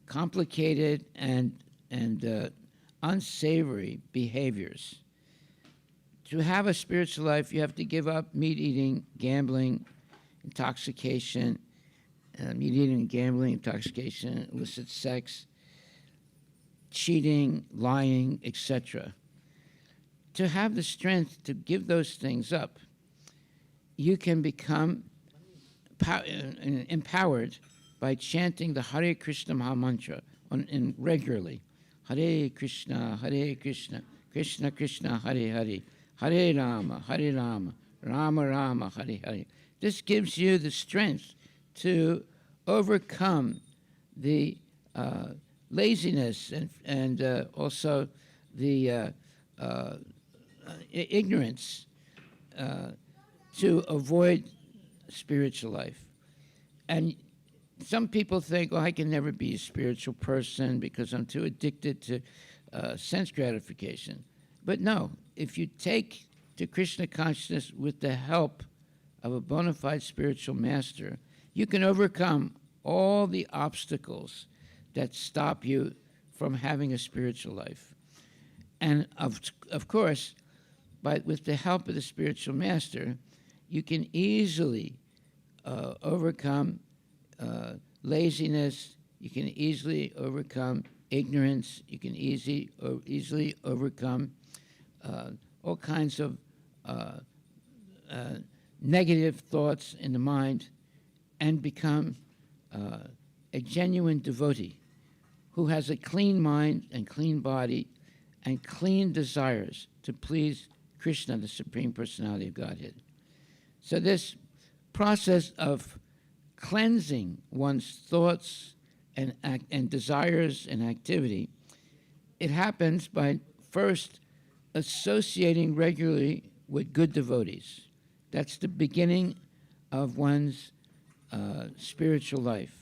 complicated and unsavory behaviors. To have a spiritual life, you have to give up meat eating, gambling, intoxication, eating, gambling, intoxication, illicit sex, cheating, lying, etc. To have the strength to give those things up, you can become empowered by chanting the Hare Krishna Maha Mantra regularly. Hare Krishna, Krishna Krishna, Hare Hare, Hare Rama, Rama Rama, Hare Hare. This gives you the strength to overcome the laziness and also the ignorance to avoid spiritual life. And some people think, oh, I can never be a spiritual person because I'm too addicted to sense gratification. But no, if you take to Krishna consciousness with the help of a bona fide spiritual master, you can overcome all the obstacles that stop you from having a spiritual life. And of course, with the help of the spiritual master, you can easily overcome laziness, you can easily overcome ignorance, you can easily overcome all kinds of negative thoughts in the mind and become a genuine devotee who has a clean mind and clean body and clean desires to please Krishna, the Supreme Personality of Godhead. So this process of cleansing one's thoughts and desires and activity, it happens by first associating regularly with good devotees. That's the beginning of one's spiritual life.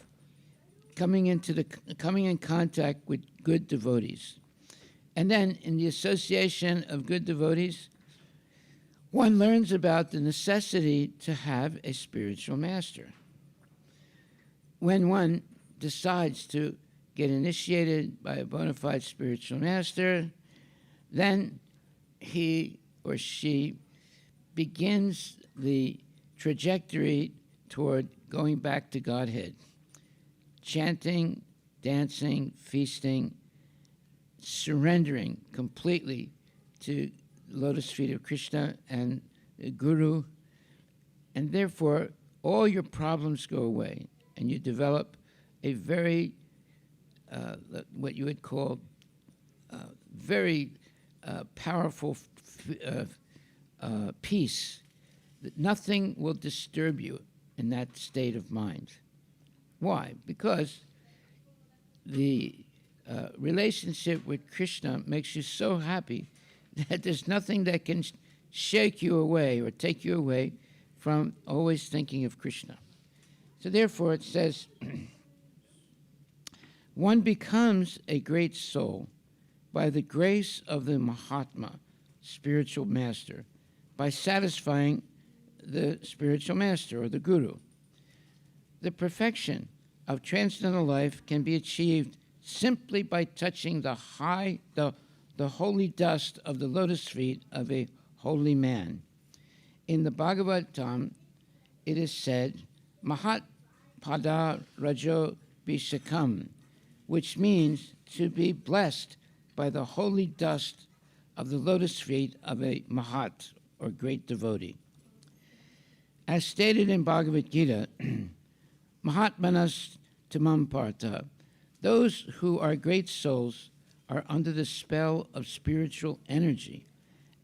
Coming in contact with good devotees. And then in the association of good devotees, one learns about the necessity to have a spiritual master. When one decides to get initiated by a bona fide spiritual master, then he or she begins the trajectory toward going back to Godhead. Chanting, dancing, feasting, surrendering completely to the lotus feet of Krishna and the Guru, and therefore all your problems go away, and you develop a very, what you would call, very powerful peace. That nothing will disturb you in that state of mind. Why? Because the relationship with Krishna makes you so happy that there's nothing that can shake you away or take you away from always thinking of Krishna. So therefore it says, one becomes a great soul by the grace of the Mahatma, spiritual master, by satisfying the spiritual master or the Guru. The perfection of transcendental life can be achieved simply by touching the holy dust of the lotus feet of a holy man. In the Bhagavatam, it is said, Mahat Pada Rajo Bishakam, which means to be blessed by the holy dust of the lotus feet of a Mahat, or great devotee. As stated in Bhagavad Gita, Mahatmanas Tamam Partha, those who are great souls are under the spell of spiritual energy,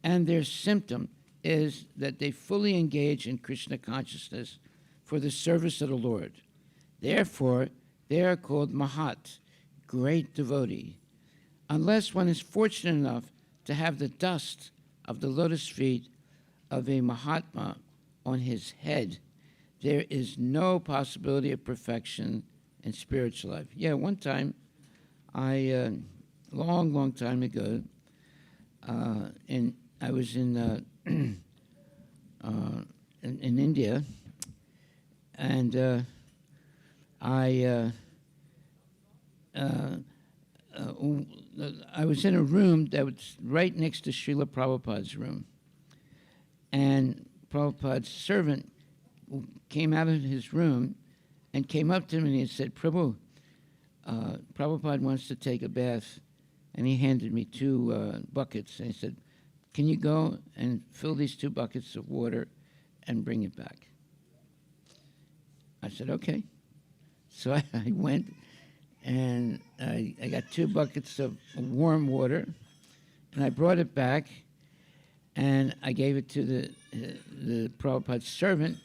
and their symptom is that they fully engage in Krishna consciousness for the service of the Lord. Therefore, they are called Mahat, great devotee. Unless one is fortunate enough to have the dust of the lotus feet of a Mahatma on his head, there is no possibility of perfection in spiritual life. Yeah, one time, long time ago, I was in India, and I was in a room that was right next to Srila Prabhupada's room. And Prabhupada's servant came out of his room and came up to me and said, Prabhu, Prabhupada wants to take a bath. And he handed me 2 buckets. And he said, can you go and fill these 2 buckets of water and bring it back? I said, okay. So I went and I got 2 buckets of warm water, and I brought it back, and I gave it to the Prabhupada's servant,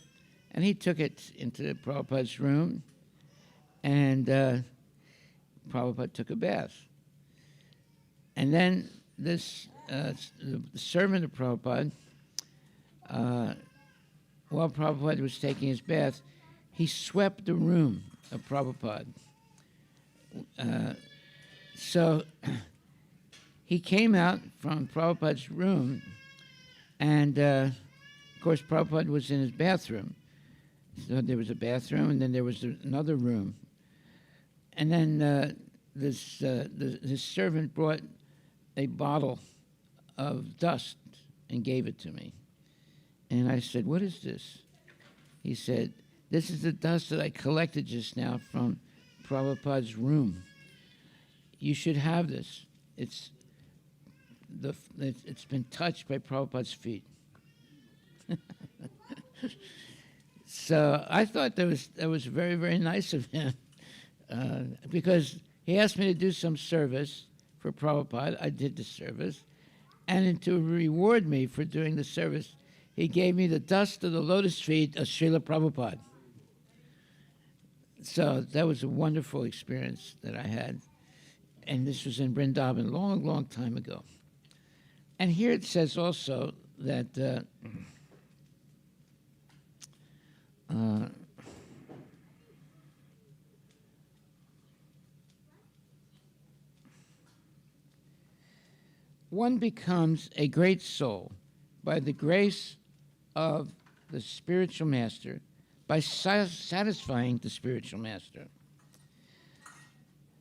and he took it into Prabhupada's room, and Prabhupada took a bath. And then this the servant of Prabhupada, while Prabhupada was taking his bath, he swept the room of Prabhupada. So he came out from Prabhupada's room, and of course Prabhupada was in his bathroom. So there was a bathroom, and then there was another room. And then his servant brought a bottle of dust and gave it to me. And I said, what is this? He said, this is the dust that I collected just now from Prabhupada's room. You should have this. It's been touched by Prabhupada's feet. So I thought that was very, very nice of him, because he asked me to do some service for Prabhupada. I did the service. And to reward me for doing the service, he gave me the dust of the lotus feet of Srila Prabhupada. So that was a wonderful experience that I had. And this was in Vrindavan, long, long time ago. And here it says also that one becomes a great soul by the grace of the spiritual master, by satisfying the spiritual master.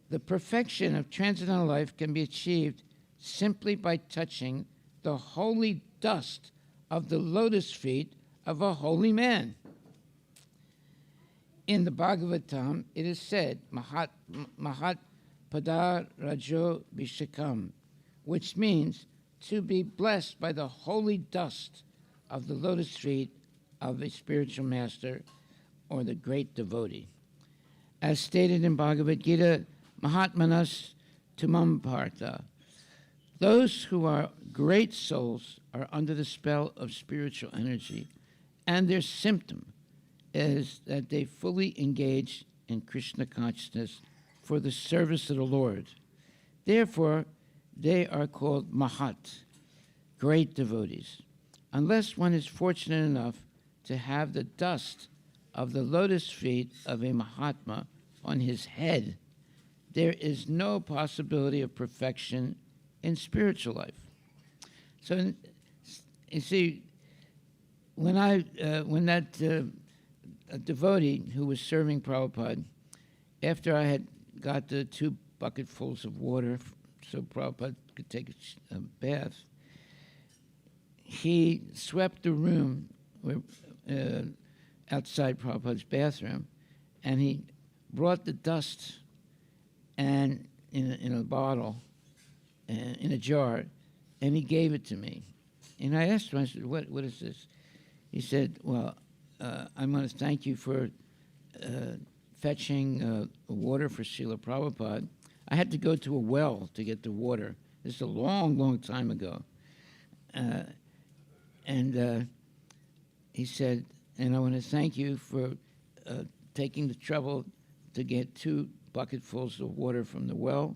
The perfection of transcendental life can be achieved simply by touching the holy dust of the lotus feet of a holy man. In the Bhagavatam, it is said, Mahat Pada Rajo Vishakam, which means to be blessed by the holy dust of the lotus feet of a spiritual master or the great devotee. As stated in Bhagavad Gita, Mahatmanas Tumam Partha, those who are great souls are under the spell of spiritual energy, and their symptom is that they fully engage in Krishna consciousness for the service of the Lord. Therefore, they are called Mahat, great devotees. Unless one is fortunate enough to have the dust of the lotus feet of a Mahatma on his head, there is no possibility of perfection in spiritual life. So, you see, when that devotee who was serving Prabhupada, after I had got the 2 bucketfuls of water so Prabhupada could take a bath, he swept the room outside Prabhupada's bathroom, and he brought the dust and in a bottle, in a jar, and he gave it to me. And I asked him, I said, what is this? He said, well, I want to thank you for fetching water for Srila Prabhupada. I had to go to a well to get the water. This is a long, long time ago. And he said, and I want to thank you for taking the trouble to get 2 bucketfuls of water from the well.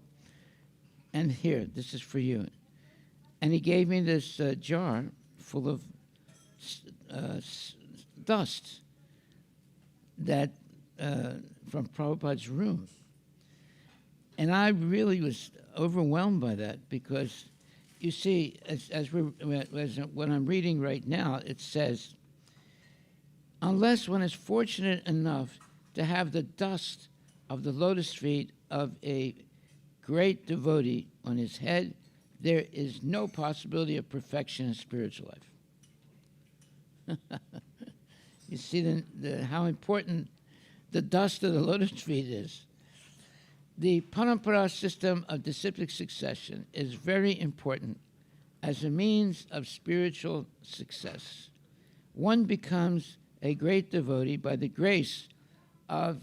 And here, this is for you. And he gave me this jar full of dust that from Prabhupada's room. And I really was overwhelmed by that because, you see, as what I'm reading right now, it says, unless one is fortunate enough to have the dust of the lotus feet of a great devotee on his head, there is no possibility of perfection in spiritual life. You see how important the dust of the lotus feet is. The Parampara system of disciplic succession is very important as a means of spiritual success. One becomes a great devotee by the grace of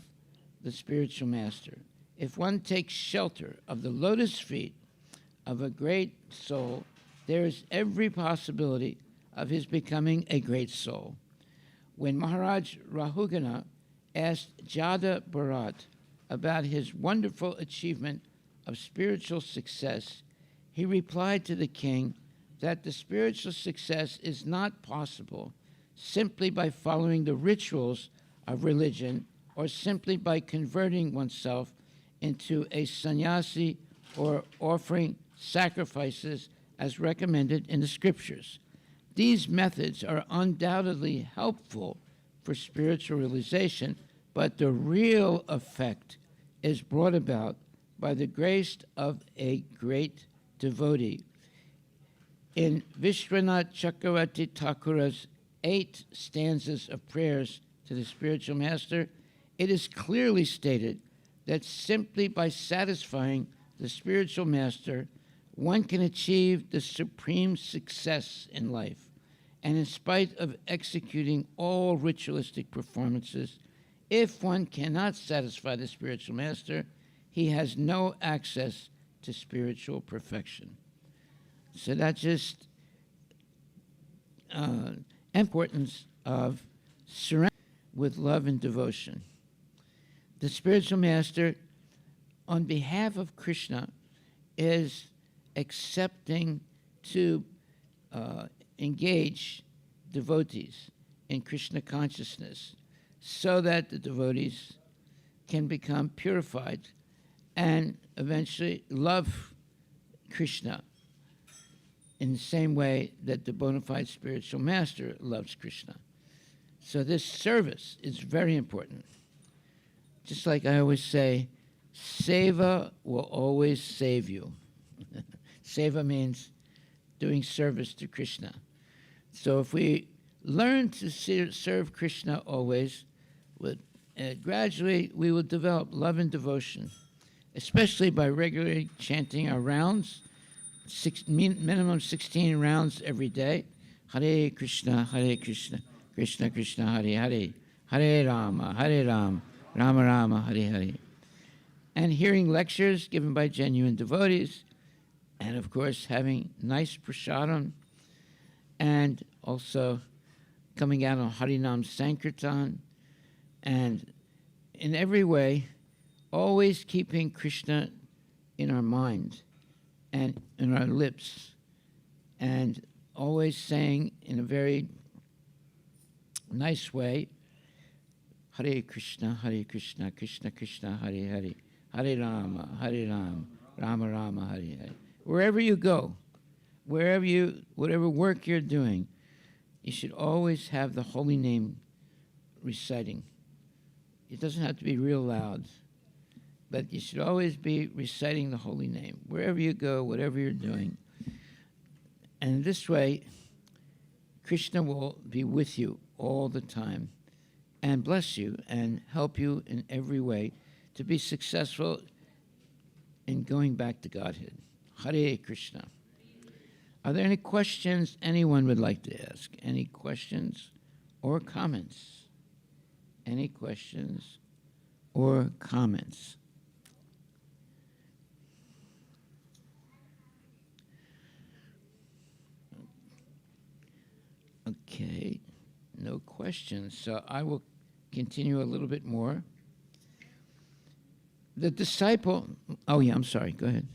the spiritual master. If one takes shelter of the lotus feet of a great soul, there is every possibility of his becoming a great soul. When Maharaj Rahugana asked Jada Bharat about his wonderful achievement of spiritual success, he replied to the king that the spiritual success is not possible simply by following the rituals of religion or simply by converting oneself into a sannyasi or offering sacrifices as recommended in the scriptures. These methods are undoubtedly helpful for spiritual realization, but the real effect is brought about by the grace of a great devotee. In Vishwanath Chakravarti Thakura's 8 stanzas of prayers to the spiritual master, it is clearly stated that simply by satisfying the spiritual master, one can achieve the supreme success in life. And in spite of executing all ritualistic performances, if one cannot satisfy the spiritual master, he has no access to spiritual perfection. So that's just importance of surrender with love and devotion. The spiritual master, on behalf of Krishna, is accepting to engage devotees in Krishna consciousness so that the devotees can become purified and eventually love Krishna in the same way that the bona fide spiritual master loves Krishna. So this service is very important. Just like I always say, seva will always save you. Seva means doing service to Krishna. So if we learn to serve Krishna always, gradually we will develop love and devotion, especially by regularly chanting our rounds, minimum 16 rounds every day. Hare Krishna, Krishna Krishna, Hare Hare, Hare Rama, Rama Rama, Hare Hare. And hearing lectures given by genuine devotees, and of course having nice prasadam, and also coming out on Harinam Sankirtan, and in every way, always keeping Krishna in our mind and in our lips, and always saying in a very nice way, Hare Krishna, Krishna Krishna, Hare Hare, Hare Rama, Rama Rama, Hare Hare. Wherever you go, whatever work you're doing, you should always have the holy name reciting. It doesn't have to be real loud, but you should always be reciting the holy name. Wherever you go, whatever you're doing. And this way, Krishna will be with you all the time and bless you and help you in every way to be successful in going back to Godhead. Hare Krishna. Are there any questions anyone would like to ask? Any questions or comments? Any questions or comments? Okay, no questions. So I will continue a little bit more. The disciple, oh yeah, I'm sorry, go ahead.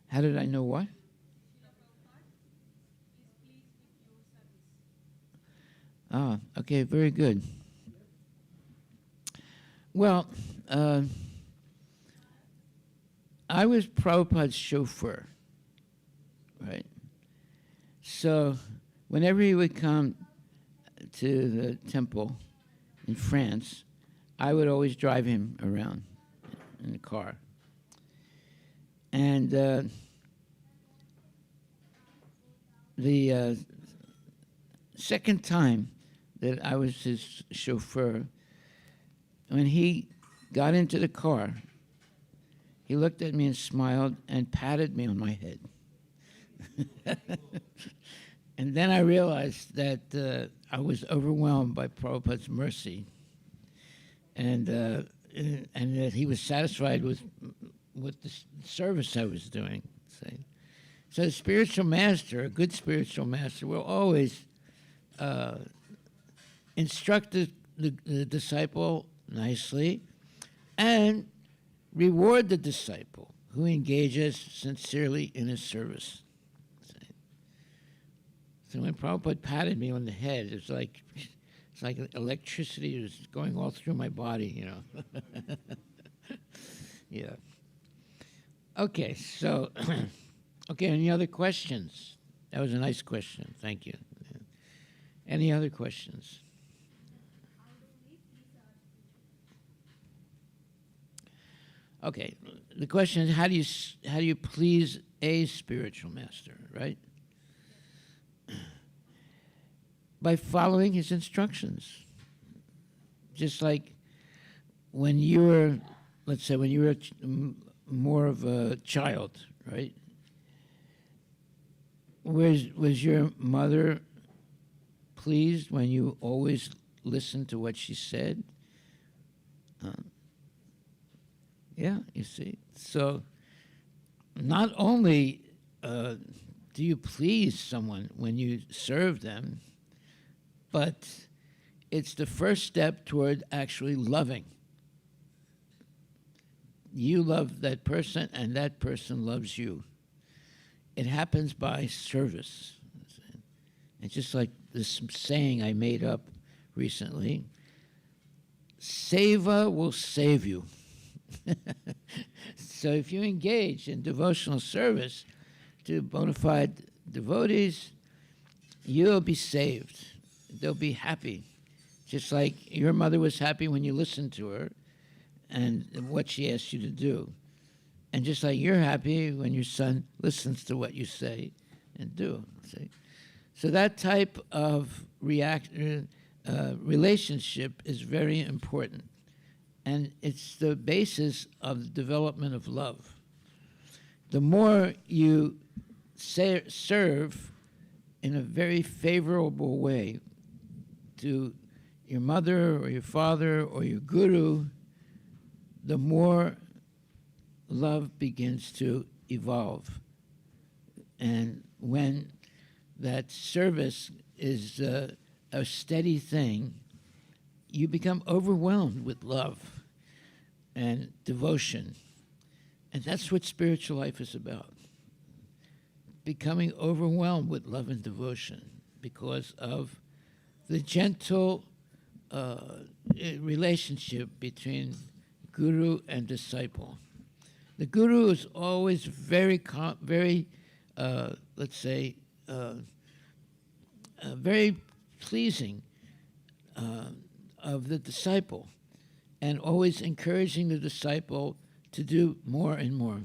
How did I know what? Ah, okay, very good. Well, I was Prabhupada's chauffeur, right? So whenever he would come to the temple in France, I would always drive him around in the car. And second time that I was his chauffeur, when he got into the car, he looked at me and smiled and patted me on my head. And then I realized that I was overwhelmed by Prabhupada's mercy, and that he was satisfied with the service I was doing. So the spiritual master, a good spiritual master, will always instruct the disciple nicely and reward the disciple who engages sincerely in his service. So when Prabhupada patted me on the head, it's like electricity was going all through my body, you know. Yeah. Okay, so, okay, any other questions? That was a nice question. Thank you. Yeah. Any other questions? Okay, the question is, how do you please a spiritual master, right? By following his instructions. Just like when you were, let's say, when you were more of a child, right? Was your mother pleased when you always listened to what she said? Yeah, you see. So not only do you please someone when you serve them, but it's the first step toward actually loving. You love that person, and that person loves you. It happens by service. It's just like this saying I made up recently: Seva will save you. So if you engage in devotional service to bona fide devotees, you'll be saved. They'll be happy. Just like your mother was happy when you listened to her and what she asked you to do. And just like you're happy when your son listens to what you say and do. See? So that type of relationship is very important. And it's the basis of the development of love. The more you serve in a very favorable way to your mother or your father or your guru, the more love begins to evolve. And when that service is a steady thing, you become overwhelmed with love and devotion. And that's what spiritual life is about. Becoming overwhelmed with love and devotion because of the gentle relationship between guru and disciple. The guru is always very, let's say, very pleasing of the disciple, and always encouraging the disciple to do more and more.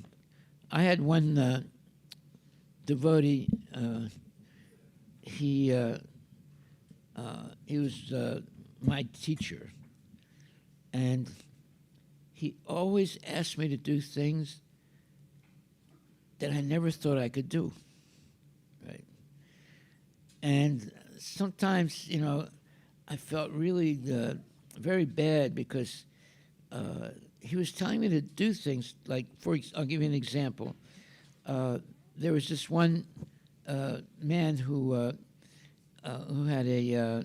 I had one devotee. He was my teacher, and he always asked me to do things that I never thought I could do, right? And sometimes, you know, I felt really very bad because he was telling me to do things like, I'll give you an example. There was this one man who had a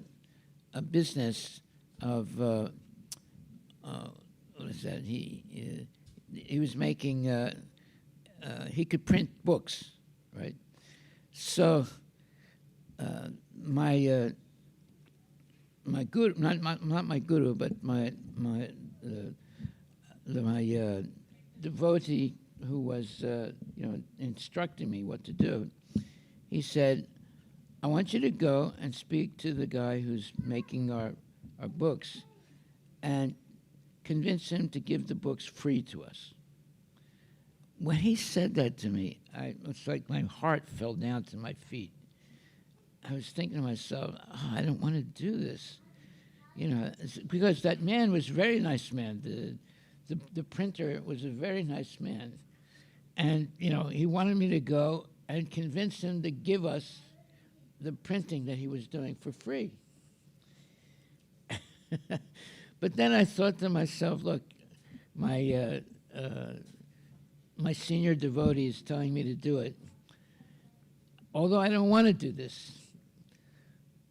business of what is that? He was making he could print books, right? So my guru, not my guru, but my devotee who was instructing me what to do, he said, I want you to go and speak to the guy who's making our books and convince him to give the books free to us. When he said that to me, it's like my heart fell down to my feet. I was thinking to myself, I don't want to do this. Because that man was a very nice man. The printer was a very nice man. And, he wanted me to go and convince him to give us the printing that he was doing for free. But then I thought to myself, look, my senior devotee is telling me to do it. Although I don't want to do this.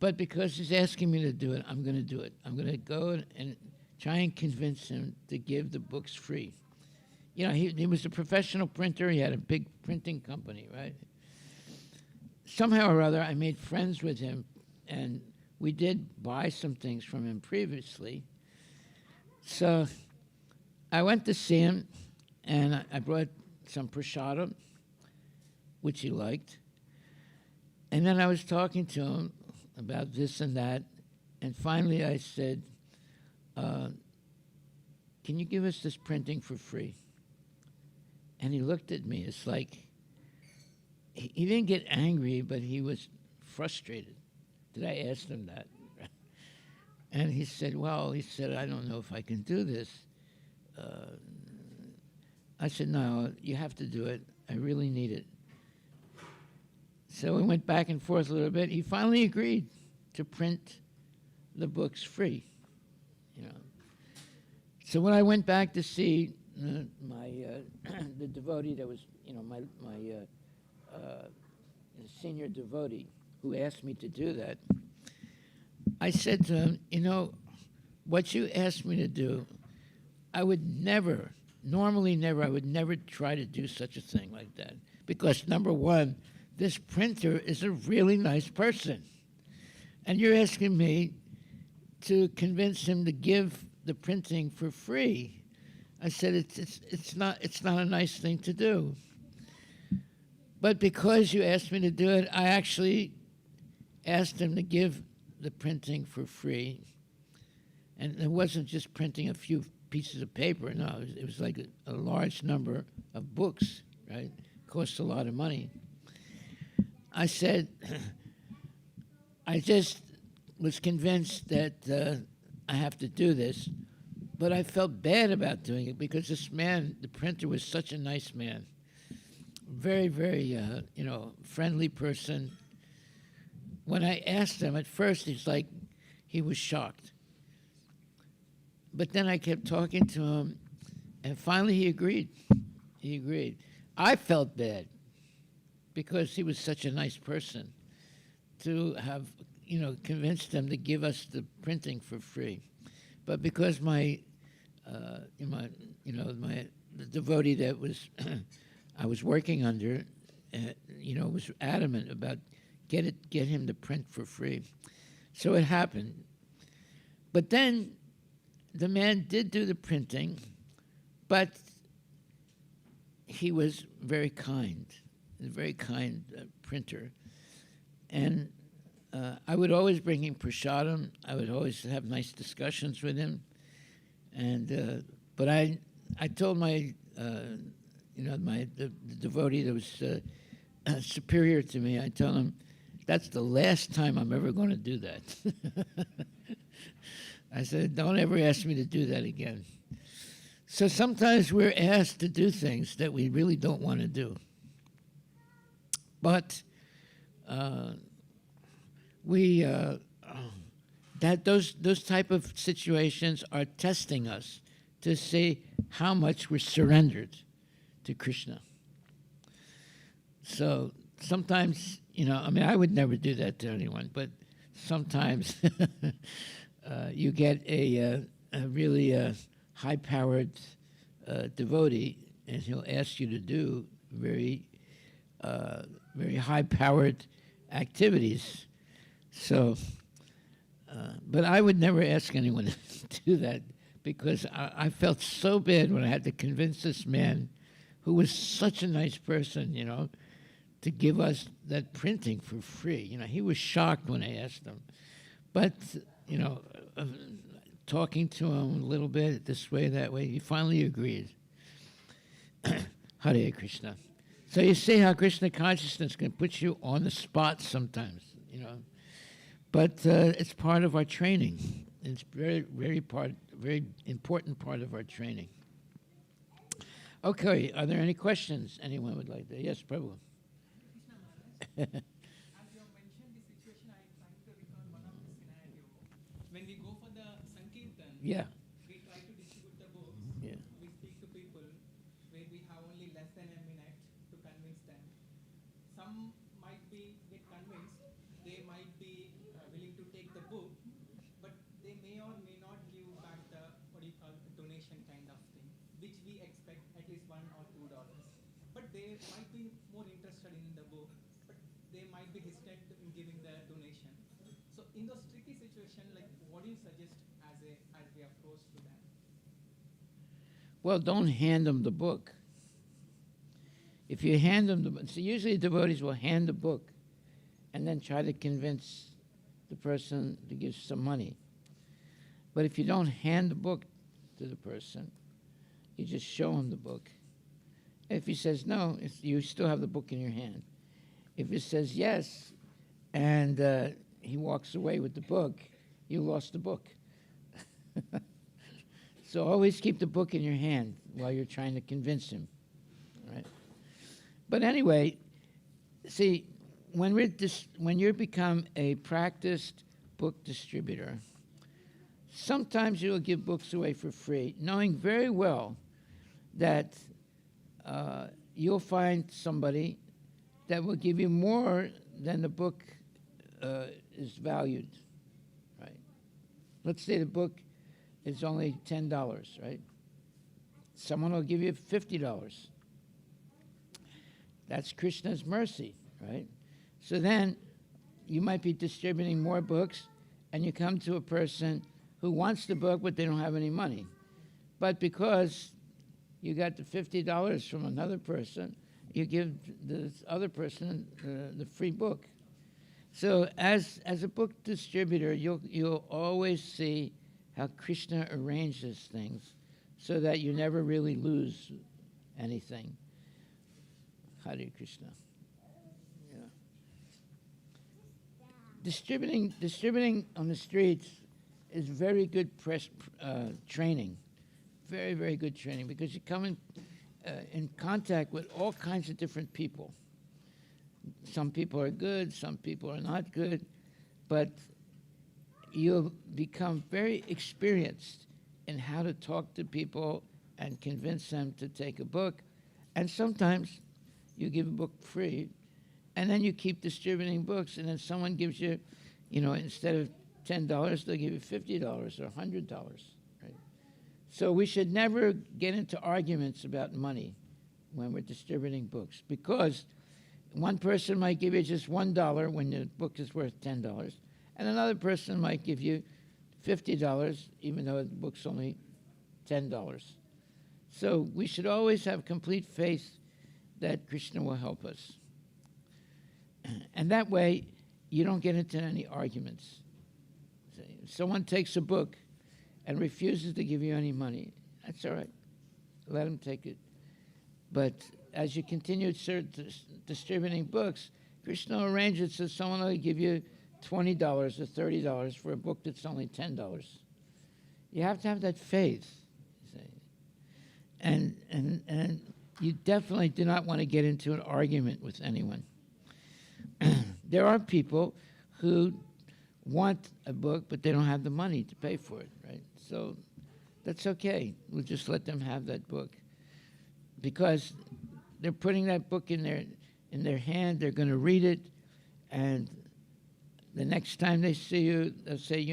But because he's asking me to do it, I'm going to do it. I'm going to go and try and convince him to give the books free. He was a professional printer. He had a big printing company, right? Somehow or other, I made friends with him, and we did buy some things from him previously. So I went to see him, and I brought some prasadam, which he liked. And then I was talking to him about this and that, and finally I said, can you give us this printing for free? And he looked at me. It's like, he didn't get angry, but he was frustrated that I asked him that. And he said, I don't know if I can do this. I said, no, you have to do it. I really need it. So we went back and forth a little bit. He finally agreed to print the books free. So when I went back to see the devotee that was, my senior devotee who asked me to do that, I said to him, what you asked me to do, I would never try to do such a thing like that. Because number one, this printer is a really nice person. And you're asking me to convince him to give the printing for free. I said, it's not a nice thing to do. But because you asked me to do it, I actually asked him to give the printing for free. And it wasn't just printing a few pieces of paper. No, it was like a large number of books, right? It cost a lot of money. I said, I just was convinced that I have to do this, but I felt bad about doing it because this man, the printer, was such a nice man. Very, very, friendly person. When I asked him, at first he was shocked. But then I kept talking to him, and finally he agreed. He agreed. I felt bad because he was such a nice person to have, convinced him to give us the printing for free. But because the devotee that was I was working under, was adamant about get him to print for free. So it happened. But then the man did do the printing, but he was very kind, a very kind printer. And I would always bring him prasadam. I would always have nice discussions with him. And but I told my the devotee that was superior to me, I told him, that's the last time I'm ever going to do that. I said, don't ever ask me to do that again. So sometimes we're asked to do things that we really don't want to do. But those type of situations are testing us to see how much we're surrendered to Krishna. So sometimes, I would never do that to anyone, but sometimes you get a really high-powered devotee, and he'll ask you to do very high-powered activities. So, but I would never ask anyone to do that because I felt so bad when I had to convince this man, who was such a nice person, to give us that printing for free. He was shocked when I asked him. But, talking to him a little bit this way, that way, he finally agreed. Hare Krishna. So you see how Krishna consciousness can put you on the spot sometimes. you know. But it's part of our training. It's very important part of our training. Okay, are there any questions anyone would like to? Yes, Prabhu. As you have mentioned the situation, I am trying to recall one of the scenario. When we go for the Sankirtan, Yeah. we try to distribute the books. Yeah. We speak to people where we have only less than a minute to convince them. Some might be get convinced, they might be willing to take the book, but they may or may not give back the what do you call donation kind of thing, which we expect at least $1 or $2. But they might be more interested in the book, but they might be hesitant in giving the donation. So in those tricky situations, like what do you suggest as we approach to them? Well, don't hand them the book. If you hand them so usually devotees will hand the book and then try to convince the person to give some money. But if you don't hand the book to the person, you just show him the book. If he says no, you still have the book in your hand. If he says yes, and he walks away with the book, you lost the book. So always keep the book in your hand while you're trying to convince him, right? But anyway, see, when you become a practiced book distributor, sometimes you'll give books away for free, knowing very well that you'll find somebody that will give you more than the book is valued, right? Let's say the book is only $10, right? Someone will give you $50. That's Krishna's mercy, right? So then you might be distributing more books, and you come to a person who wants the book, but they don't have any money. But because you got the $50 from another person, you give this other person the free book. So as a book distributor, you'll always see how Krishna arranges things so that you never really lose anything. Hare Krishna. Yeah. Distributing on the streets is very good training. Very, very good training, because you come in contact with all kinds of different people. Some people are good, some people are not good, but you'll become very experienced in how to talk to people and convince them to take a book. And sometimes you give a book free, and then you keep distributing books, and then someone gives you, instead of $10, they'll give you $50 or $100, right? So we should never get into arguments about money when we're distributing books, because one person might give you just $1 when the book is worth $10, and another person might give you $50, even though the book's only $10. So we should always have complete faith that Krishna will help us. And that way, you don't get into any arguments. If someone takes a book and refuses to give you any money, that's all right. Let him take it. But as you continue distributing books, Krishna arranges so someone will give you $20 or $30 for a book that's only $10. You have to have that faith. And you definitely do not want to get into an argument with anyone. There are people who want a book, but they don't have the money to pay for it, right? So that's okay. We'll just let them have that book, because they're putting that book in their hand. They're going to read it, and the next time they see you, they'll say,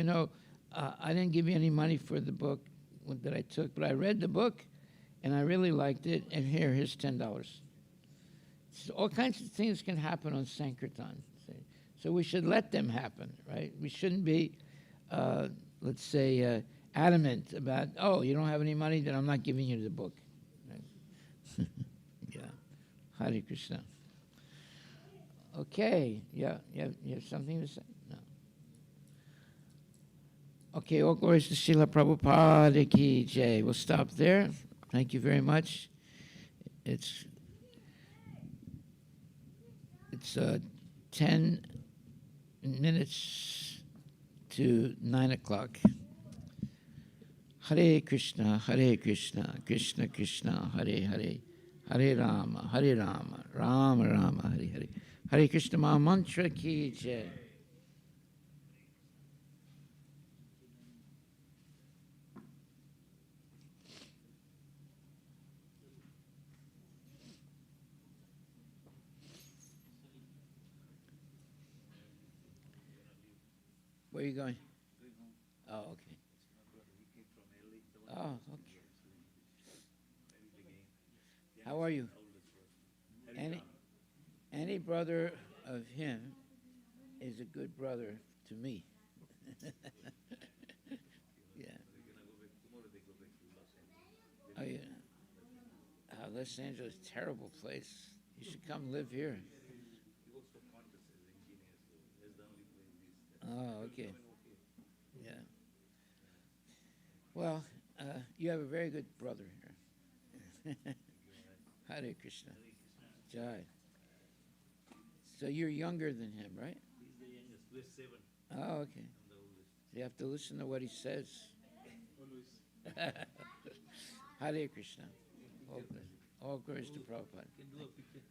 I didn't give you any money for the book that I took, but I read the book, and I really liked it, and here's $10. So all kinds of things can happen on Sankirtan. So we should let them happen, right? We shouldn't be, let's say, adamant about, you don't have any money, then I'm not giving you the book. Right? Yeah. Hare Krishna. Okay. Yeah. You have something to say? No. Okay. All glories to Srila Prabhupada ki jai. We'll stop there. Thank you very much. It's 10 minutes to 9 o'clock. Hare Krishna, Krishna Krishna, Hare Hare, Hare Rama, Rama Rama, Hare Hare. Hare Krishna Maha Mantra ki jai. Where are you going? Oh, okay. Oh, okay. How are you? Any brother of him is a good brother to me. Yeah. Oh, yeah. Los Angeles, terrible place. You should come live here. Oh, okay. Yeah. Well, you have a very good brother here. Hare Krishna. Jai. So you're younger than him, right? He's the youngest. We're 7. Oh, okay. I'm the oldest. So you have to listen to what he says. Always. Hare Krishna. All glories to Prabhupada. Can do a picture.